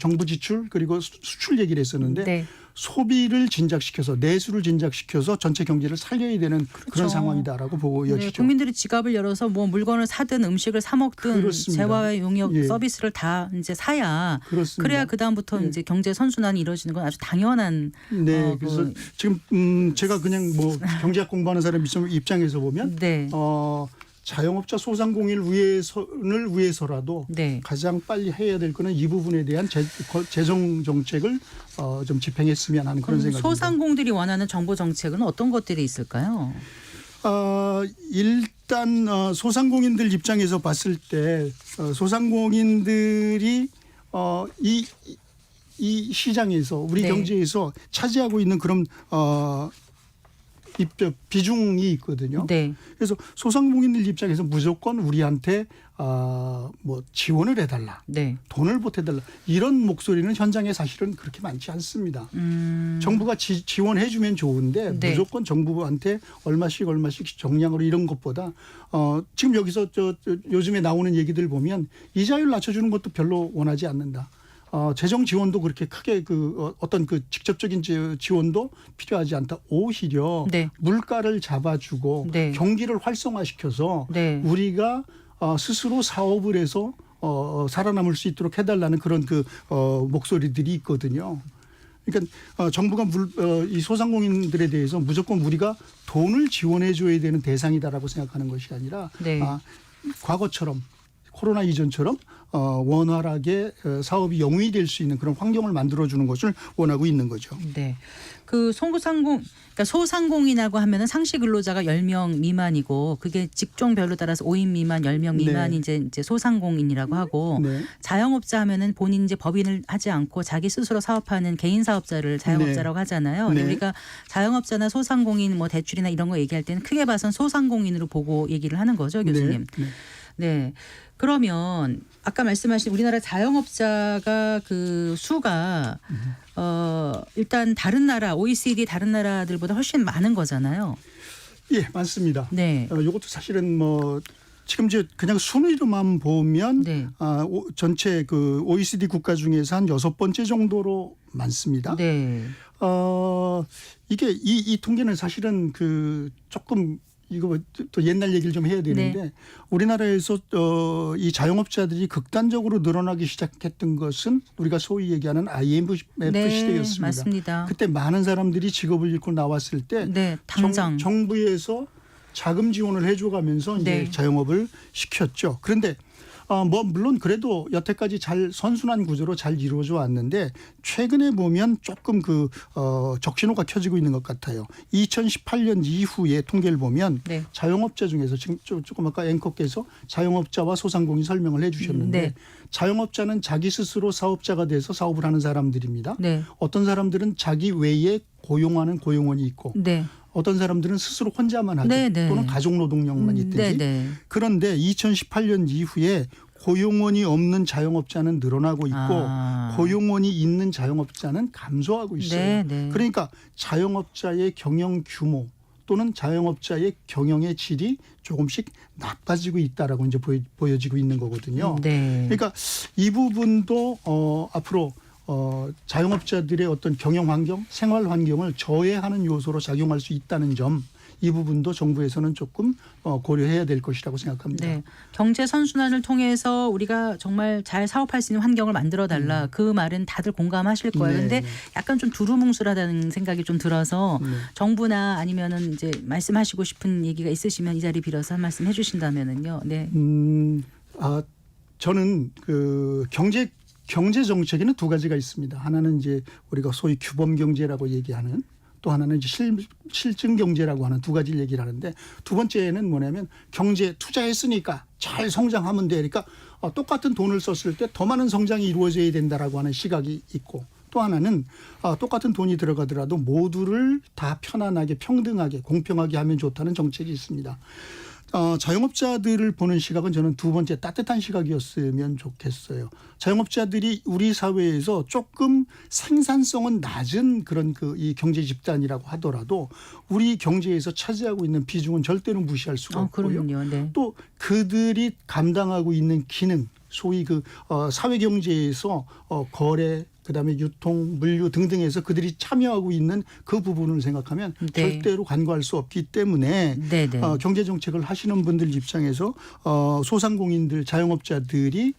정부 지출 그리고 수출 얘기를 했었는데 네. 소비를 진작시켜서 내수를 진작시켜서 전체 경제를 살려야 되는 그런 상황이다라고 보여지죠. 네, 국민들이 지갑을 열어서 뭐 물건을 사든 음식을 사 먹든 그렇습니다. 재화용역 예. 서비스를 다 이제 사야 그렇습니다. 그래야 그 다음부터 예. 이제 경제 선순환이 이루어지는 건 아주 당연한. 네, 그래서 지금 제가 그냥 뭐 경제학 공부하는 사람 입장에서 보면 네. 자영업자 소상공인을 위해서라도 네. 가장 빨리 해야 될 거는 이 부분에 대한 재정 정책을 좀 집행했으면 하는 그런 생각입니다. 소상공들이 원하는 정부 정책은 어떤 것들이 있을까요? 일단 소상공인들 입장에서 봤을 때 소상공인들이 이 시장에서 우리 네. 경제에서 차지하고 있는 그런 비중이 있거든요. 네. 그래서 소상공인들 입장에서 무조건 우리한테 뭐 지원을 해달라, 네. 돈을 보태달라 이런 목소리는 현장에 사실은 그렇게 많지 않습니다. 정부가 지원해주면 좋은데 네. 무조건 정부한테 얼마씩 정량으로 이런 것보다 지금 여기서 요즘에 나오는 얘기들 보면 이자율 낮춰주는 것도 별로 원하지 않는다. 재정 지원도 그렇게 크게 어떤 직접적인 지원도 필요하지 않다. 오히려 네. 물가를 잡아주고 네. 경기를 활성화시켜서 네. 우리가 스스로 사업을 해서 살아남을 수 있도록 해달라는 그런 목소리들이 있거든요. 그러니까 정부가 이 소상공인들에 대해서 무조건 우리가 돈을 지원해 줘야 되는 대상이다라고 생각하는 것이 아니라 네. 과거처럼 코로나 이전처럼 원활하게 사업이 영위될 수 있는 그런 환경을 만들어주는 것을 원하고 있는 거죠. 네. 그러니까 소상공인이라고 하면은 상시 근로자가 10명 미만이고 그게 직종별로 따라서 5인 미만, 10명 미만이 이제 소상공인이라고 하고 네. 자영업자 하면은 본인 이제 법인을 하지 않고 자기 스스로 사업하는 개인 사업자를 자영업자라고 하잖아요. 근데 네. 우리가 자영업자나 소상공인 뭐 대출이나 이런 거 얘기할 때는 크게 봐선 소상공인으로 보고 얘기를 하는 거죠, 교수님. 네. 네. 그러면 아까 말씀하신 우리나라 자영업자가 그 수가 일단 다른 나라 OECD 다른 나라들보다 훨씬 많은 거잖아요. 예, 맞습니다. 네. 이것도 사실은 뭐 지금 이제 그냥 순위로만 보면 네. 전체 OECD 국가 중에서 한 6번째 정도로 많습니다. 네. 이게 이 통계는 사실은 조금 이거 또 옛날 얘기를 좀 해야 되는데 네. 우리나라에서 이 자영업자들이 극단적으로 늘어나기 시작했던 것은 우리가 소위 얘기하는 IMF 네, 시대였습니다. 맞습니다. 그때 많은 사람들이 직업을 잃고 나왔을 때 네, 당장. 정부에서 자금 지원을 해줘가면서 이제 네. 자영업을 시켰죠. 그런데 뭐 물론 그래도 여태까지 잘 선순환 구조로 잘 이루어져 왔는데 최근에 보면 조금 적신호가 켜지고 있는 것 같아요. 2018년 이후에 통계를 보면 네. 자영업자 중에서 지금 조금 아까 앵커께서 자영업자와 소상공인 설명을 해주셨는데 네. 자영업자는 자기 스스로 사업자가 돼서 사업을 하는 사람들입니다. 네. 어떤 사람들은 자기 외에 고용하는 고용원이 있고 네. 어떤 사람들은 스스로 혼자만 하고 네, 네. 또는 가족노동력만 있든지 네, 네. 그런데 2018년 이후에 고용원이 없는 자영업자는 늘어나고 있고 고용원이 있는 자영업자는 감소하고 있어요. 네, 네. 그러니까 자영업자의 경영 규모 또는 자영업자의 경영의 질이 조금씩 나빠지고 있다라고 이제 보여지고 있는 거거든요. 네. 그러니까 이 부분도 앞으로 자영업자들의 어떤 경영 환경, 생활 환경을 저해하는 요소로 작용할 수 있다는 점, 이 부분도 정부에서는 조금 고려해야 될 것이라고 생각합니다. 네. 경제 선순환을 통해서 우리가 정말 잘 사업할 수 있는 환경을 만들어 달라. 그 말은 다들 공감하실 거예요. 그런데 네. 약간 좀 두루뭉술하다는 생각이 좀 들어서 네. 정부나 아니면은 이제 말씀하시고 싶은 얘기가 있으시면 이 자리 빌어서 한 말씀 해주신다면은요. 네. 저는 경제 정책에는 두 가지가 있습니다. 하나는 이제 우리가 소위 규범 경제라고 얘기하는, 또 하나는 이제 실증 경제라고 하는 두 가지를 얘기를 하는데, 두 번째는 뭐냐면 경제 투자했으니까 잘 성장하면 돼. 그러니까 똑같은 돈을 썼을 때 더 많은 성장이 이루어져야 된다라고 하는 시각이 있고, 또 하나는 똑같은 돈이 들어가더라도 모두를 다 편안하게 평등하게 공평하게 하면 좋다는 정책이 있습니다. 자영업자들을 보는 시각은 저는 두 번째 따뜻한 시각이었으면 좋겠어요. 자영업자들이 우리 사회에서 조금 생산성은 낮은 그런 이 경제 집단이라고 하더라도 우리 경제에서 차지하고 있는 비중은 절대로 무시할 수가 없고요. 그럼요. 네. 또 그들이 감당하고 있는 기능, 소위 사회 경제에서 거래, 그다음에 유통, 물류 등등에서 그들이 참여하고 있는 그 부분을 생각하면 네. 절대로 간과할 수 없기 때문에 네, 네. 경제 정책을 하시는 분들 입장에서 소상공인들, 자영업자들이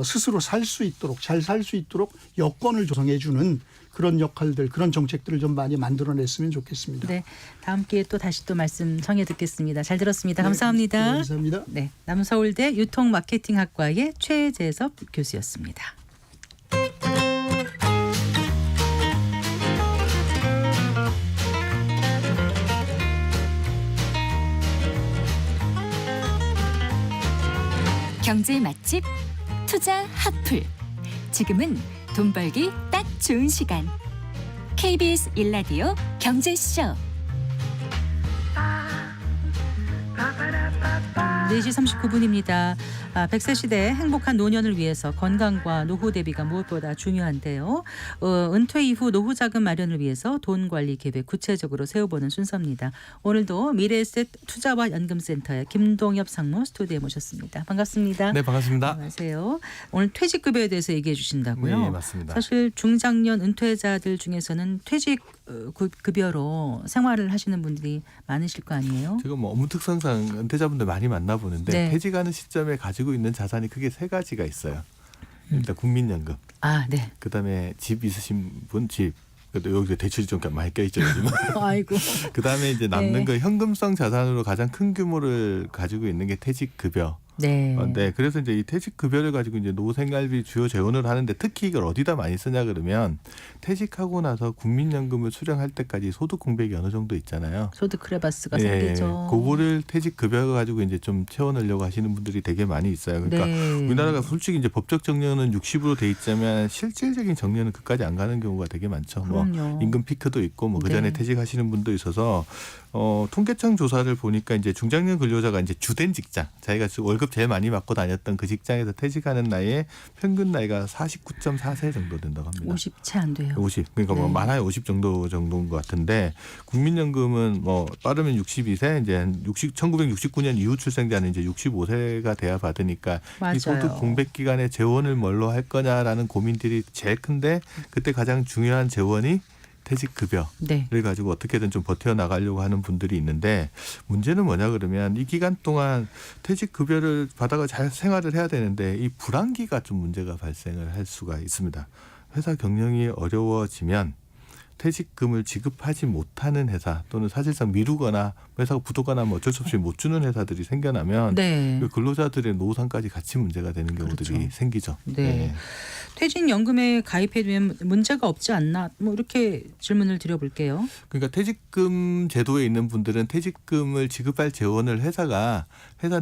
스스로 살 수 있도록, 잘 살 수 있도록 여건을 조성해 주는 그런 역할들, 그런 정책들을 좀 많이 만들어냈으면 좋겠습니다. 네. 다음 기회에 또 다시 또 말씀 청해 듣겠습니다. 잘 들었습니다. 네, 감사합니다. 네, 감사합니다. 네. 남서울대 유통마케팅학과의 최재섭 교수였습니다. 경제 맛집 투자 핫플. 지금은 돈 벌기 딱 좋은 시간. KBS 1라디오 경제쇼. 4시 39분입니다. 100세 시대 행복한 노년을 위해서 건강과 노후 대비가 무엇보다 중요한데요. 은퇴 이후 노후 자금 마련을 위해서 돈 관리 계획 구체적으로 세워보는 순서입니다. 오늘도 미래에셋 투자와 연금센터의 김동엽 상무 스튜디오에 모셨습니다. 반갑습니다. 네, 반갑습니다. 안녕하세요. 오늘 퇴직급여에 대해서 얘기해 주신다고요? 네, 맞습니다. 사실 중장년 은퇴자들 중에서는 퇴직 급여로 생활을 하시는 분들이 많으실 거 아니에요? 지금 뭐 업무 특성상 은퇴자분들 많이 만나보는데 네. 퇴직하는 시점에 가지고 있는 자산이 크게 세 가지가 있어요. 일단 국민연금, 아, 네. 그다음에 집 있으신 분 집, 그래도 여기 대출이 좀 많이 껴있죠 요즘은. 아이고. 그다음에 이제 남는 네. 거 현금성 자산으로 가장 큰 규모를 가지고 있는 게 퇴직급여. 네. 네, 그래서 이제 이 퇴직급여를 가지고 이제 노후생활비 주요 재원을 하는데 특히 이걸 어디다 많이 쓰냐 그러면 퇴직하고 나서 국민연금을 수령할 때까지 소득 공백이 어느 정도 있잖아요. 소득 크레바스가 예, 생기죠. 그거를 퇴직급여 가지고 이제 좀 채워넣으려고 하시는 분들이 되게 많이 있어요. 그러니까 네. 우리나라가 솔직히 이제 법적 정년은 60으로 돼 있자면 실질적인 정년은 그까지 안 가는 경우가 되게 많죠. 뭐 그럼요. 임금 피크도 있고 뭐 그전에 네. 퇴직하시는 분도 있어서 통계청 조사를 보니까 이제 중장년 근로자가 이제 주된 직장, 자기가 월급 제일 많이 받고 다녔던 그 직장에서 퇴직하는 나이에 평균 나이가 49.4세 정도 된다고 합니다. 50 채 안 돼요. 50. 그러니까 뭐 네. 많아야 50 정도인 것 같은데 국민연금은 뭐 빠르면 62세 이제 1969년 이후 출생자는 이제 65세가 돼야 받으니까 맞아요. 이 소득 공백 기간에 재원을 뭘로 할 거냐라는 고민들이 제일 큰데 그때 가장 중요한 재원이 퇴직급여를 네. 가지고 어떻게든 좀 버텨나가려고 하는 분들이 있는데 문제는 뭐냐 그러면 이 기간 동안 퇴직급여를 받아가 잘 생활을 해야 되는데 이 불안기가 좀 문제가 발생을 할 수가 있습니다. 회사 경영이 어려워지면 퇴직금을 지급하지 못하는 회사 또는 사실상 미루거나 회사가 부도거나 뭐 어쩔 수 없이 못 주는 회사들이 생겨나면 네. 그 근로자들의 노후상까지 같이 문제가 되는 경우들이 그렇죠. 생기죠. 네. 퇴직연금에 가입해두면 문제가 없지 않나? 뭐 이렇게 질문을 드려볼게요. 그러니까 퇴직금 제도에 있는 분들은 퇴직금을 지급할 재원을 회사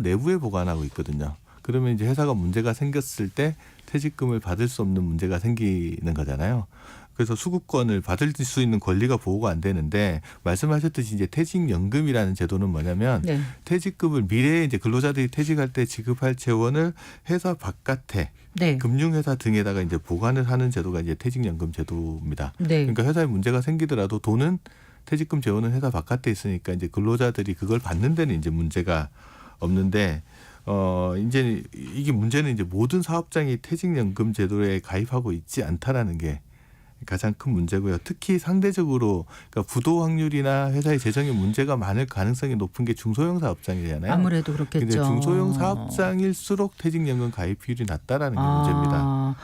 내부에 보관하고 있거든요. 그러면 이제 회사가 문제가 생겼을 때 퇴직금을 받을 수 없는 문제가 생기는 거잖아요. 그래서 수급권을 받을 수 있는 권리가 보호가 안 되는데 말씀하셨듯이 이제 퇴직연금이라는 제도는 뭐냐면 네. 퇴직금을 미래에 이제 근로자들이 퇴직할 때 지급할 재원을 회사 바깥에 네. 금융회사 등에다가 이제 보관을 하는 제도가 이제 퇴직연금 제도입니다. 네. 그러니까 회사에 문제가 생기더라도 돈은 퇴직금 재원은 회사 바깥에 있으니까 이제 근로자들이 그걸 받는 데는 이제 문제가 없는데 이제 이게 문제는 이제 모든 사업장이 퇴직연금 제도에 가입하고 있지 않다라는 게 가장 큰 문제고요. 특히 상대적으로 그러니까 부도 확률이나 회사의 재정에 문제가 많을 가능성이 높은 게 중소형 사업장이잖아요. 아무래도 그렇겠죠. 근데 중소형 사업장일수록 퇴직연금 가입비율이 낮다라는 게 문제입니다.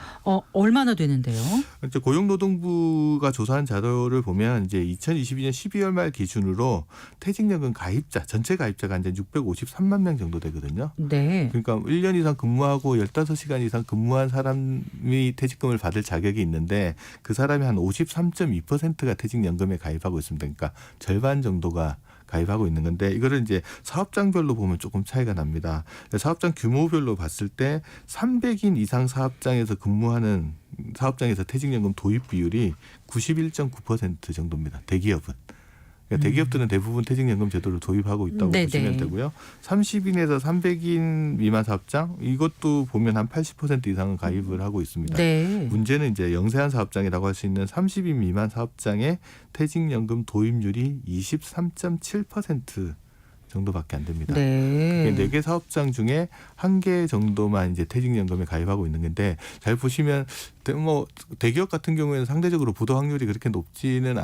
얼마나 되는데요? 이제 고용노동부가 조사한 자료를 보면 이제 2022년 12월 말 기준으로 퇴직연금 가입자 전체 가입자가 이제 653만 명 정도 되거든요. 네. 그러니까 1년 이상 근무하고 15시간 이상 근무한 사람이 퇴직금을 받을 자격이 있는데 그 사람이 한 53.2%가 퇴직연금에 가입하고 있습니다. 그러니까 절반 정도가 가입하고 있는 건데 이거를 이제 사업장별로 보면 조금 차이가 납니다. 사업장 규모별로 봤을 때 300인 이상 사업장에서 근무하는 사업장에서 퇴직연금 도입 비율이 91.9% 정도입니다. 대기업은. 그러니까 대기업들은 대부분 퇴직연금 제도를 도입하고 있다고 네네. 보시면 되고요. 30인에서 300인 미만 사업장 이것도 보면 한 80% 이상은 가입을 하고 있습니다. 네. 문제는 이제 영세한 사업장이라고 할 수 있는 30인 미만 사업장의 퇴직연금 도입률이 23.7% 정도밖에 안 됩니다. 네. 그게 4개 사업장 중에 1개 정도만 이제 퇴직연금에 가입하고 있는 건데 잘 보시면 뭐 대기업 같은 경우에는 상대적으로 부도 확률이 그렇게 높지는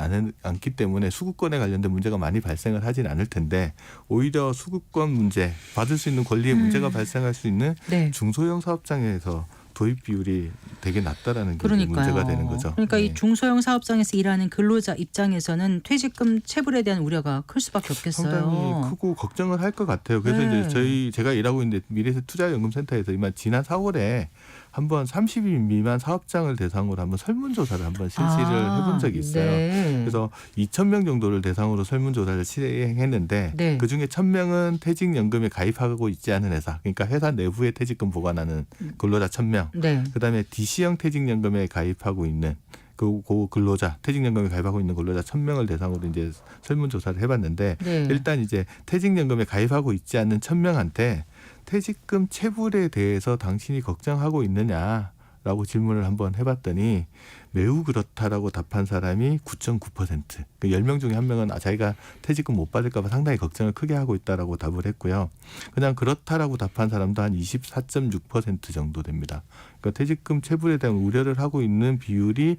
않기 때문에 수급권에 관련된 문제가 많이 발생을 하진 않을 텐데 오히려 수급권 문제, 받을 수 있는 권리에 문제가 발생할 수 있는 네. 중소형 사업장에서 도입 비율이 되게 낮다라는 게 그러니까요. 문제가 되는 거죠. 그러니까 네. 이 중소형 사업장에서 일하는 근로자 입장에서는 퇴직금 체불에 대한 우려가 클 수밖에 없겠어요. 상당히 크고 걱정을 할 것 같아요. 그래서 네. 이제 제가 일하고 있는데 미래에셋 투자연금센터에서 지난 4월에 한번 30인 미만 사업장을 대상으로 한번 설문조사를 한번 실시를 해본 적이 있어요. 네. 그래서 2,000명 정도를 대상으로 설문조사를 시행했는데 네. 그중에 1,000명은 퇴직연금에 가입하고 있지 않은 회사, 그러니까 회사 내부에 퇴직금 보관하는 근로자 1,000명, 네. 그다음에 DC형 퇴직연금에 가입하고 있는 그 근로자, 퇴직연금에 가입하고 있는 근로자 1,000명을 대상으로 이제 설문조사를 해봤는데 네. 일단 이제 퇴직연금에 가입하고 있지 않는 1,000명한테 퇴직금 체불에 대해서 당신이 걱정하고 있느냐라고 질문을 한번 해봤더니 매우 그렇다라고 답한 사람이 9.9%. 그 10명 중에 1명은 자기가 퇴직금 못 받을까 봐 상당히 걱정을 크게 하고 있다라고 답을 했고요. 그냥 그렇다라고 답한 사람도 한 24.6% 정도 됩니다. 그러니까 퇴직금 체불에 대한 우려를 하고 있는 비율이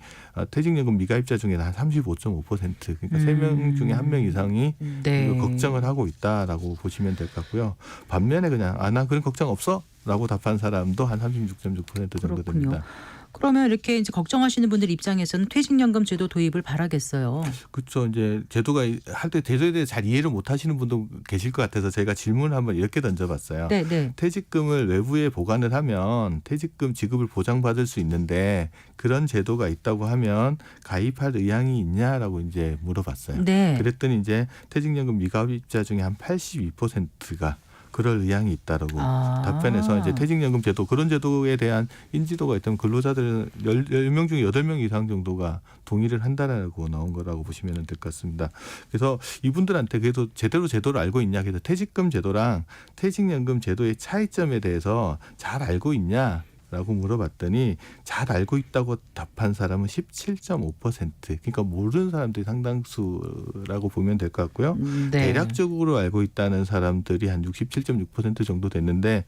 퇴직연금 미가입자 중에 한 35.5%. 그러니까 3명 중에 1명 이상이 네. 이걸 걱정을 하고 있다라고 보시면 될 것 같고요. 반면에 그냥 나 그런 걱정 없어? 라고 답한 사람도 한 36.6% 정도 그렇군요. 됩니다. 그러면 이렇게 이제 걱정하시는 분들 입장에서는 퇴직연금 제도 도입을 바라겠어요. 그렇죠. 이제 제도가 할 때 제도에 대해 잘 이해를 못 하시는 분도 계실 것 같아서 제가 질문을 한번 이렇게 던져봤어요. 네, 네. 퇴직금을 외부에 보관을 하면 퇴직금 지급을 보장받을 수 있는데 그런 제도가 있다고 하면 가입할 의향이 있냐라고 이제 물어봤어요. 네. 그랬더니 이제 퇴직연금 미가입자 중에 한 82%가 그럴 의향이 있다라고 답변해서 이제 퇴직연금 제도 그런 제도에 대한 인지도가 있다면 근로자들 10명 중에 8명 이상 정도가 동의를 한다라고 나온 거라고 보시면 될 것 같습니다. 그래서 이분들한테 그래도 제대로 제도를 알고 있냐 그래서 퇴직금 제도랑 퇴직연금 제도의 차이점에 대해서 잘 알고 있냐 라고 물어봤더니 잘 알고 있다고 답한 사람은 17.5%. 그러니까 모르는 사람들이 상당수라고 보면 될 것 같고요. 네. 대략적으로 알고 있다는 사람들이 한 67.6% 정도 됐는데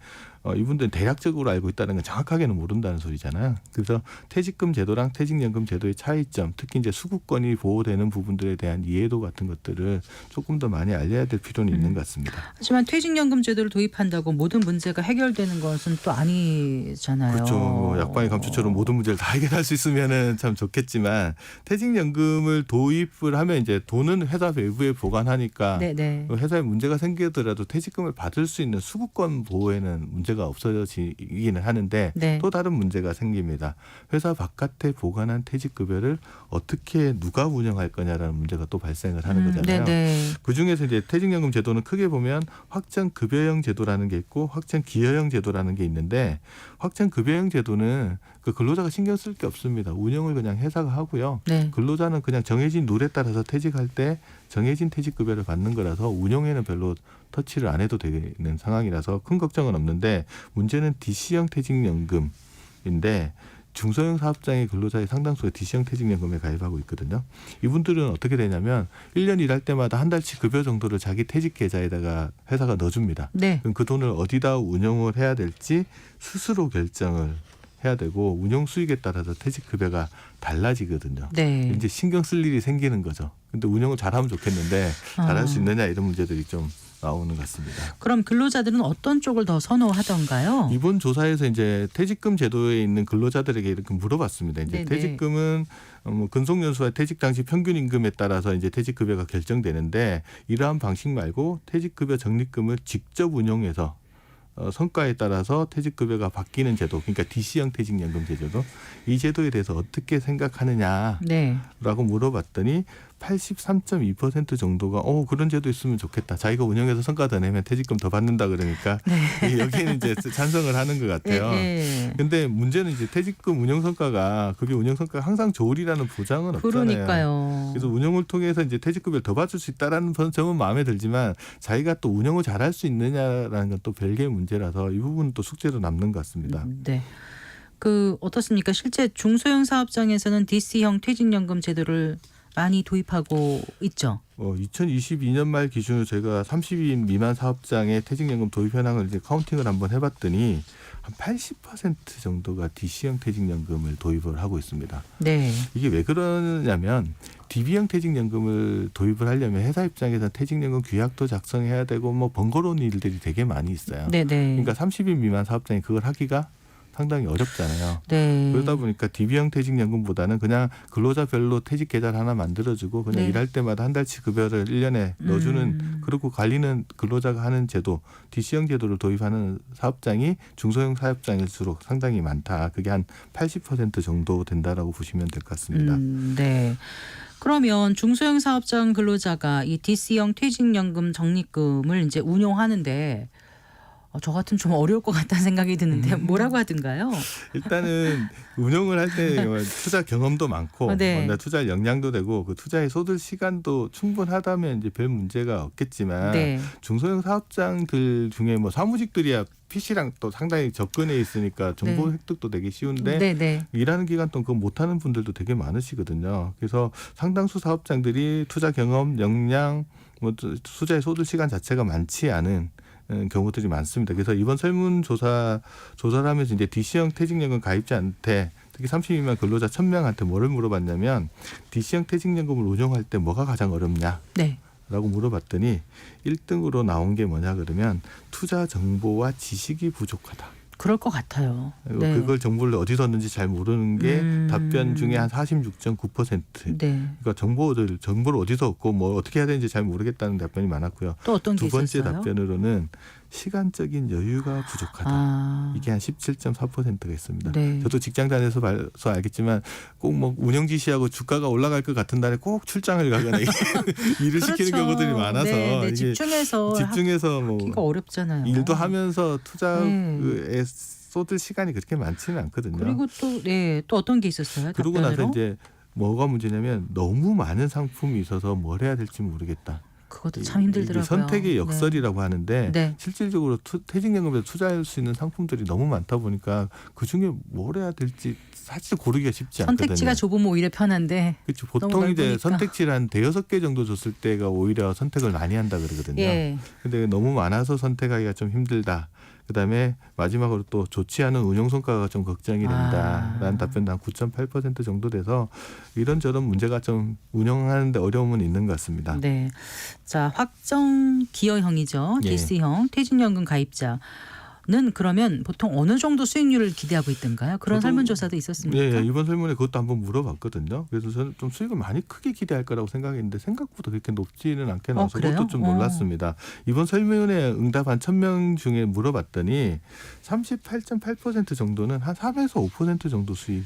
이분들은 대략적으로 알고 있다는 건 정확하게는 모른다는 소리잖아요. 그래서 퇴직금 제도랑 퇴직연금 제도의 차이점, 특히 이제 수급권이 보호되는 부분들에 대한 이해도 같은 것들을 조금 더 많이 알려야 될 필요는 있는 것 같습니다. 하지만 퇴직연금 제도를 도입한다고 모든 문제가 해결되는 것은 또 아니잖아요. 그렇죠. 뭐 약방의 감초처럼 모든 문제를 다 해결할 수 있으면은 참 좋겠지만 퇴직연금을 도입을 하면 이제 돈은 회사 외부에 보관하니까 네네. 회사에 문제가 생기더라도 퇴직금을 받을 수 있는 수급권 보호에는 문제가 없어지기는 하는데 네. 또 다른 문제가 생깁니다. 회사 바깥에 보관한 퇴직급여를 어떻게 누가 운영할 거냐라는 문제가 또 발생을 하는 거잖아요. 네네. 그중에서 이제 퇴직연금 제도는 크게 보면 확정급여형 제도라는 게 있고 확정기여형 제도라는 게 있는데 확정급여형 제도는 그 근로자가 신경 쓸 게 없습니다. 운영을 그냥 회사가 하고요. 네. 근로자는 그냥 정해진 룰에 따라서 퇴직할 때 정해진 퇴직급여를 받는 거라서 운영에는 별로 터치를 안 해도 되는 상황이라서 큰 걱정은 없는데 문제는 DC형 퇴직연금인데 중소형 사업장의 근로자의 상당수가 DC형 퇴직연금에 가입하고 있거든요. 이분들은 어떻게 되냐면 1년 일할 때마다 한 달치 급여 정도를 자기 퇴직 계좌에다가 회사가 넣어줍니다. 네. 그럼 그 돈을 어디다 운영을 해야 될지 스스로 결정을 해야 되고 운영 수익에 따라서 퇴직급여가 달라지거든요. 네. 이제 신경 쓸 일이 생기는 거죠. 근데 운영을 잘하면 좋겠는데 잘할 수 있느냐 이런 문제들이 좀 나오는 것 같습니다. 그럼 근로자들은 어떤 쪽을 더 선호하던가요? 이번 조사에서 이제 퇴직금 제도에 있는 근로자들에게 이렇게 물어봤습니다. 이제 네네. 퇴직금은 근속 연수와 퇴직 당시 평균 임금에 따라서 이제 퇴직급여가 결정되는데 이러한 방식 말고 퇴직급여 적립금을 직접 운용해서 성과에 따라서 퇴직급여가 바뀌는 제도, 그러니까 DC형 퇴직연금 제도도 이 제도에 대해서 어떻게 생각하느냐라고 네. 물어봤더니 83.2% 정도가 그런 제도 있으면 좋겠다. 자기가 운영해서 성과 더 내면 퇴직금 더 받는다 그러니까 여기에는 이제 찬성을 하는 것 같아요. 네. 근데 문제는 이제 퇴직금 운영 성과가 그게 운영 성과가 항상 좋으리라는 보장은 없잖아요. 그러니까요. 그래서 운영을 통해서 이제 퇴직급여를 더 받을 수 있다라는 점은 마음에 들지만 자기가 또 운영을 잘할 수 있느냐라는 건 또 별개의 문제라서 이 부분은 또 숙제로 남는 것 같습니다. 네. 어떻습니까? 실제 중소형 사업장에서는 DC형 퇴직연금 제도를 많이 도입하고 있죠. 2022년 말 기준으로 저희가 30인 미만 사업장의 퇴직연금 도입 현황을 이제 카운팅을 한번 해봤더니 한 80% 정도가 DC형 퇴직연금을 도입을 하고 있습니다. 네. 이게 왜 그러냐면 DB형 퇴직연금을 도입을 하려면 회사 입장에서 퇴직연금 규약도 작성해야 되고 뭐 번거로운 일들이 되게 많이 있어요. 네네. 그러니까 30인 미만 사업장이 그걸 하기가 상당히 어렵잖아요. 네. 그러다 보니까 DB형 퇴직연금보다는 그냥 근로자별로 퇴직 계좌를 하나 만들어주고 그냥 네. 일할 때마다 한 달치 급여를 1년에 넣어주는 그리고 관리는 근로자가 하는 제도 DC형 제도를 도입하는 사업장이 중소형 사업장일수록 상당히 많다. 그게 한 80% 정도 된다라고 보시면 될 것 같습니다. 네. 그러면 중소형 사업장 근로자가 이 DC형 퇴직연금 적립금을 이제 운용하는데 저 같으면 좀 어려울 것 같다는 생각이 드는데 뭐라고 하든가요? 일단은 운영을 할 때 투자 경험도 많고 네. 투자 역량도 되고 그 투자에 쏟을 시간도 충분하다면 이제 별 문제가 없겠지만 네. 중소형 사업장들 중에 뭐 사무직들이야 PC랑 또 상당히 접근해 있으니까 정보 네. 획득도 되게 쉬운데 네, 네. 일하는 기간 동안 그거 못하는 분들도 되게 많으시거든요. 그래서 상당수 사업장들이 투자 경험, 역량, 뭐 투자에 쏟을 시간 자체가 많지 않은 경우들이 많습니다. 그래서 이번 설문조사를 하면서 이제 DC형 퇴직연금 가입자한테 특히 30 미만 근로자 1,000명한테 뭐를 물어봤냐면 DC형 퇴직연금을 운영할 때 뭐가 가장 어렵냐? 네. 라고 물어봤더니 1등으로 나온 게 뭐냐 그러면 투자 정보와 지식이 부족하다. 그럴 것 같아요. 그리고 네. 그걸 정보를 어디서 얻는지 잘 모르는 게 답변 중에 한 46.9%. 네. 그러니까 정보를 어디서 얻고 뭐 어떻게 해야 되는지 잘 모르겠다는 답변이 많았고요. 또 어떤 게 두 번째 있었어요? 답변으로는 시간적인 여유가 부족하다. 아, 이게 한 17.4%가 있습니다. 네. 저도 직장 다녀서 봐서 알겠지만 꼭 뭐 운영 지시하고 주가가 올라갈 것 같은 날에 꼭 출장을 가거나 일을 시키는 경우들이 많아서 네, 네. 이게 집중해서 뭐 하기가 어렵잖아요. 일도 하면서 투자에 네. 쏟을 시간이 그렇게 많지는 않거든요. 그리고 또 네, 또 어떤 게 있었어요? 그러고 답변으로? 나서 이제 뭐가 문제냐면 너무 많은 상품이 있어서 뭘 해야 될지 모르겠다. 그것도 참 힘들더라고요. 이게 선택의 역설이라고 하는데 네. 실질적으로 퇴직연금에 투자할 수 있는 상품들이 너무 많다 보니까 그중에 뭘 해야 될지 사실 고르기가 쉽지 않거든요. 선택지가 좁으면 오히려 편한데. 그렇죠. 너무 보통 이제 넓으니까. 선택지를 한 대여섯 개 정도 줬을 때가 오히려 선택을 많이 한다 그러거든요. 예. 근데 너무 많아서 선택하기가 좀 힘들다. 그다음에 마지막으로 또 좋지 않은 운용 성과가 좀 걱정이 된다라는 답변도 한 9.8% 정도 돼서 이런저런 문제가 좀 운영하는데 어려움은 있는 것 같습니다. 네. 자, 확정 기여형이죠. 예. DC형 퇴직연금 가입자는 그러면 보통 어느 정도 수익률을 기대하고 있던가요? 그런 저도- 설문조사도 있었습니까? 예, 이번 설문에 그것도 한번 물어봤거든요. 그래서 저는 좀 수익을 많이 크게 기대할 거라고 생각했는데 생각보다 그렇게 높지는 않게 나와서 그래요? 그것도 좀 놀랐습니다. 이번 설문에 응답한 1,000명 중에 물어봤더니 38.8% 정도는 한 3에서 5% 정도 수익을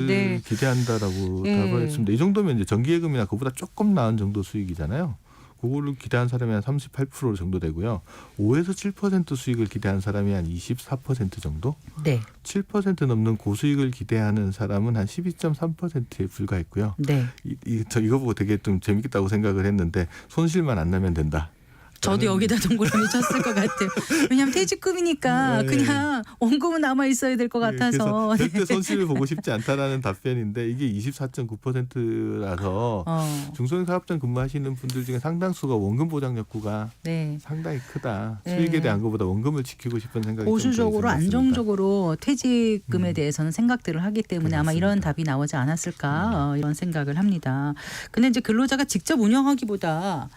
네. 기대한다라고 예. 답을 했습니다. 이 정도면 이제 정기예금이나 그보다 조금 나은 정도 수익이잖아요. 그거를 기대한 사람이 한 38% 정도 되고요. 5에서 7% 수익을 기대한 사람이 한 24% 정도. 네. 7% 넘는 고수익을 기대하는 사람은 한 12.3%에 불과했고요. 네. 저 이거 보고 되게 좀 재밌겠다고 생각을 했는데 손실만 안 나면 된다. 저도 여기다 동그라미 쳤을 것 같아요. 왜냐하면 퇴직금이니까 네. 그냥 원금은 남아 있어야 될 것 같아서. 그래서 절대 손실을 보고 싶지 않다라는 답변인데 이게 24.9%라서 중소형 사업장 근무하시는 분들 중에 상당수가 원금 보장 욕구가 네. 상당히 크다. 네. 수익에 대한 것보다 원금을 지키고 싶은 생각이 보수적으로 좀 있습니다. 안정적으로 퇴직금에 대해서는 생각들을 하기 때문에 아마 그렇습니다. 이런 답이 나오지 않았을까 이런 생각을 합니다. 근데 이제 근로자가 직접 운영하기보다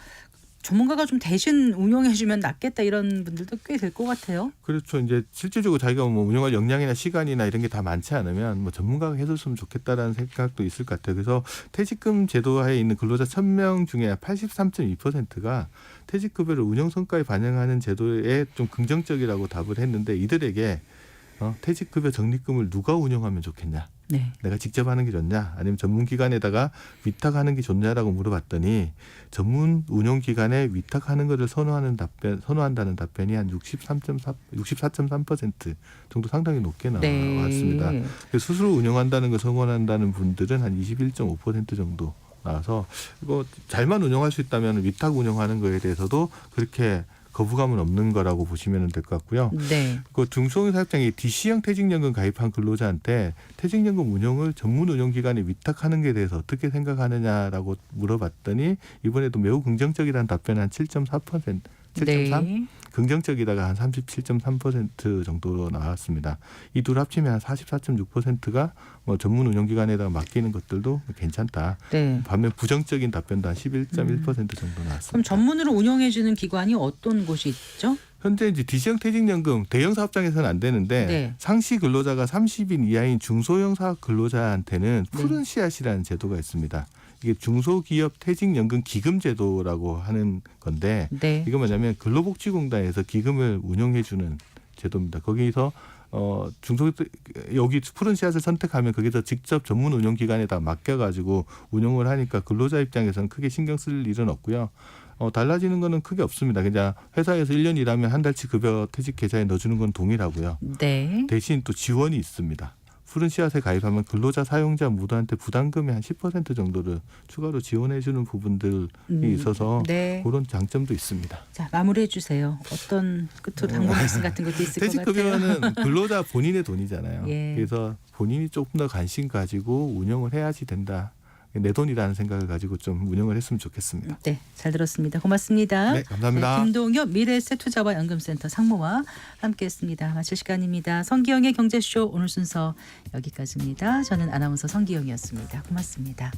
전문가가 좀 대신 운영해주면 낫겠다 이런 분들도 꽤 될 것 같아요. 그렇죠. 이제 실질적으로 자기가 뭐 운영할 역량이나 시간이나 이런 게 다 많지 않으면 뭐 전문가가 해줬으면 좋겠다라는 생각도 있을 것 같아요. 그래서 퇴직금 제도하에 있는 근로자 1,000명 중에 83.2%가 퇴직급여를 운영 성과에 반영하는 제도에 좀 긍정적이라고 답을 했는데 이들에게 퇴직급여 적립금을 누가 운영하면 좋겠냐? 네. 내가 직접 하는 게 좋냐? 아니면 전문기관에다가 위탁하는 게 좋냐라고 물어봤더니 전문 운용기관에 위탁하는 것을 선호한다는 답변이 한 64.3% 정도 상당히 높게 나왔습니다. 네. 스스로 운영한다는 걸 선호한다는 분들은 한 21.5% 정도 나와서 이거 잘만 운영할 수 있다면 위탁 운영하는 거에 대해서도 그렇게 거부감은 없는 거라고 보시면 될 것 같고요. 네. 그 중소형 사업장이 DC형 퇴직연금 가입한 근로자한테 퇴직연금 운영을 전문 운영기관에 위탁하는 게 대해서 어떻게 생각하느냐라고 물어봤더니 이번에도 매우 긍정적이라는 답변 한 7.4%, 7.3? 네. 긍정적이다가 한 37.3% 정도로 나왔습니다. 이 둘 합치면 한 44.6%가 뭐 전문 운영기관에다가 맡기는 것들도 괜찮다. 네. 반면 부정적인 답변도 한 11.1% 정도 나왔습니다. 그럼 전문으로 운영해주는 기관이 어떤 곳이 있죠? 현재 이제 DC형 퇴직연금 대형 사업장에서는 안 되는데 네. 상시 근로자가 30인 이하인 중소형 사업 근로자한테는 네. 푸른 씨앗이라는 제도가 있습니다. 이게 중소기업 퇴직연금 기금 제도라고 하는 건데 네. 이거 뭐냐면 근로복지공단에서 기금을 운영해 주는 제도입니다. 거기서 여기 푸른 씨앗을 선택하면 거기서 직접 전문 운영기관에다 맡겨가지고 운영을 하니까 근로자 입장에서는 크게 신경 쓸 일은 없고요. 달라지는 거는 크게 없습니다. 그냥 회사에서 1년 일하면 한 달치 급여 퇴직 계좌에 넣어주는 건 동일하고요. 네. 대신 또 지원이 있습니다. 푸른 씨앗에 가입하면 근로자 사용자 모두한테 부담금의 한 10% 정도를 추가로 지원해 주는 부분들이 있어서 네. 그런 장점도 있습니다. 자, 마무리해 주세요. 어떤 끝으로 당부 말씀 같은 것도 있을 것 같아요. 퇴직급여는 근로자 본인의 돈이잖아요. 예. 그래서 본인이 조금 더 관심 가지고 운영을 해야지 된다. 내 돈이라는 생각을 가지고 좀 운영을 했으면 좋겠습니다. 네, 잘 들었습니다. 고맙습니다. 네, 감사합니다. 네, 김동엽 미래에셋 투자와 연금센터 상무와 함께했습니다. 마칠 시간입니다. 성기영의 경제쇼 오늘 순서 여기까지입니다. 저는 아나운서 성기영이었습니다. 고맙습니다.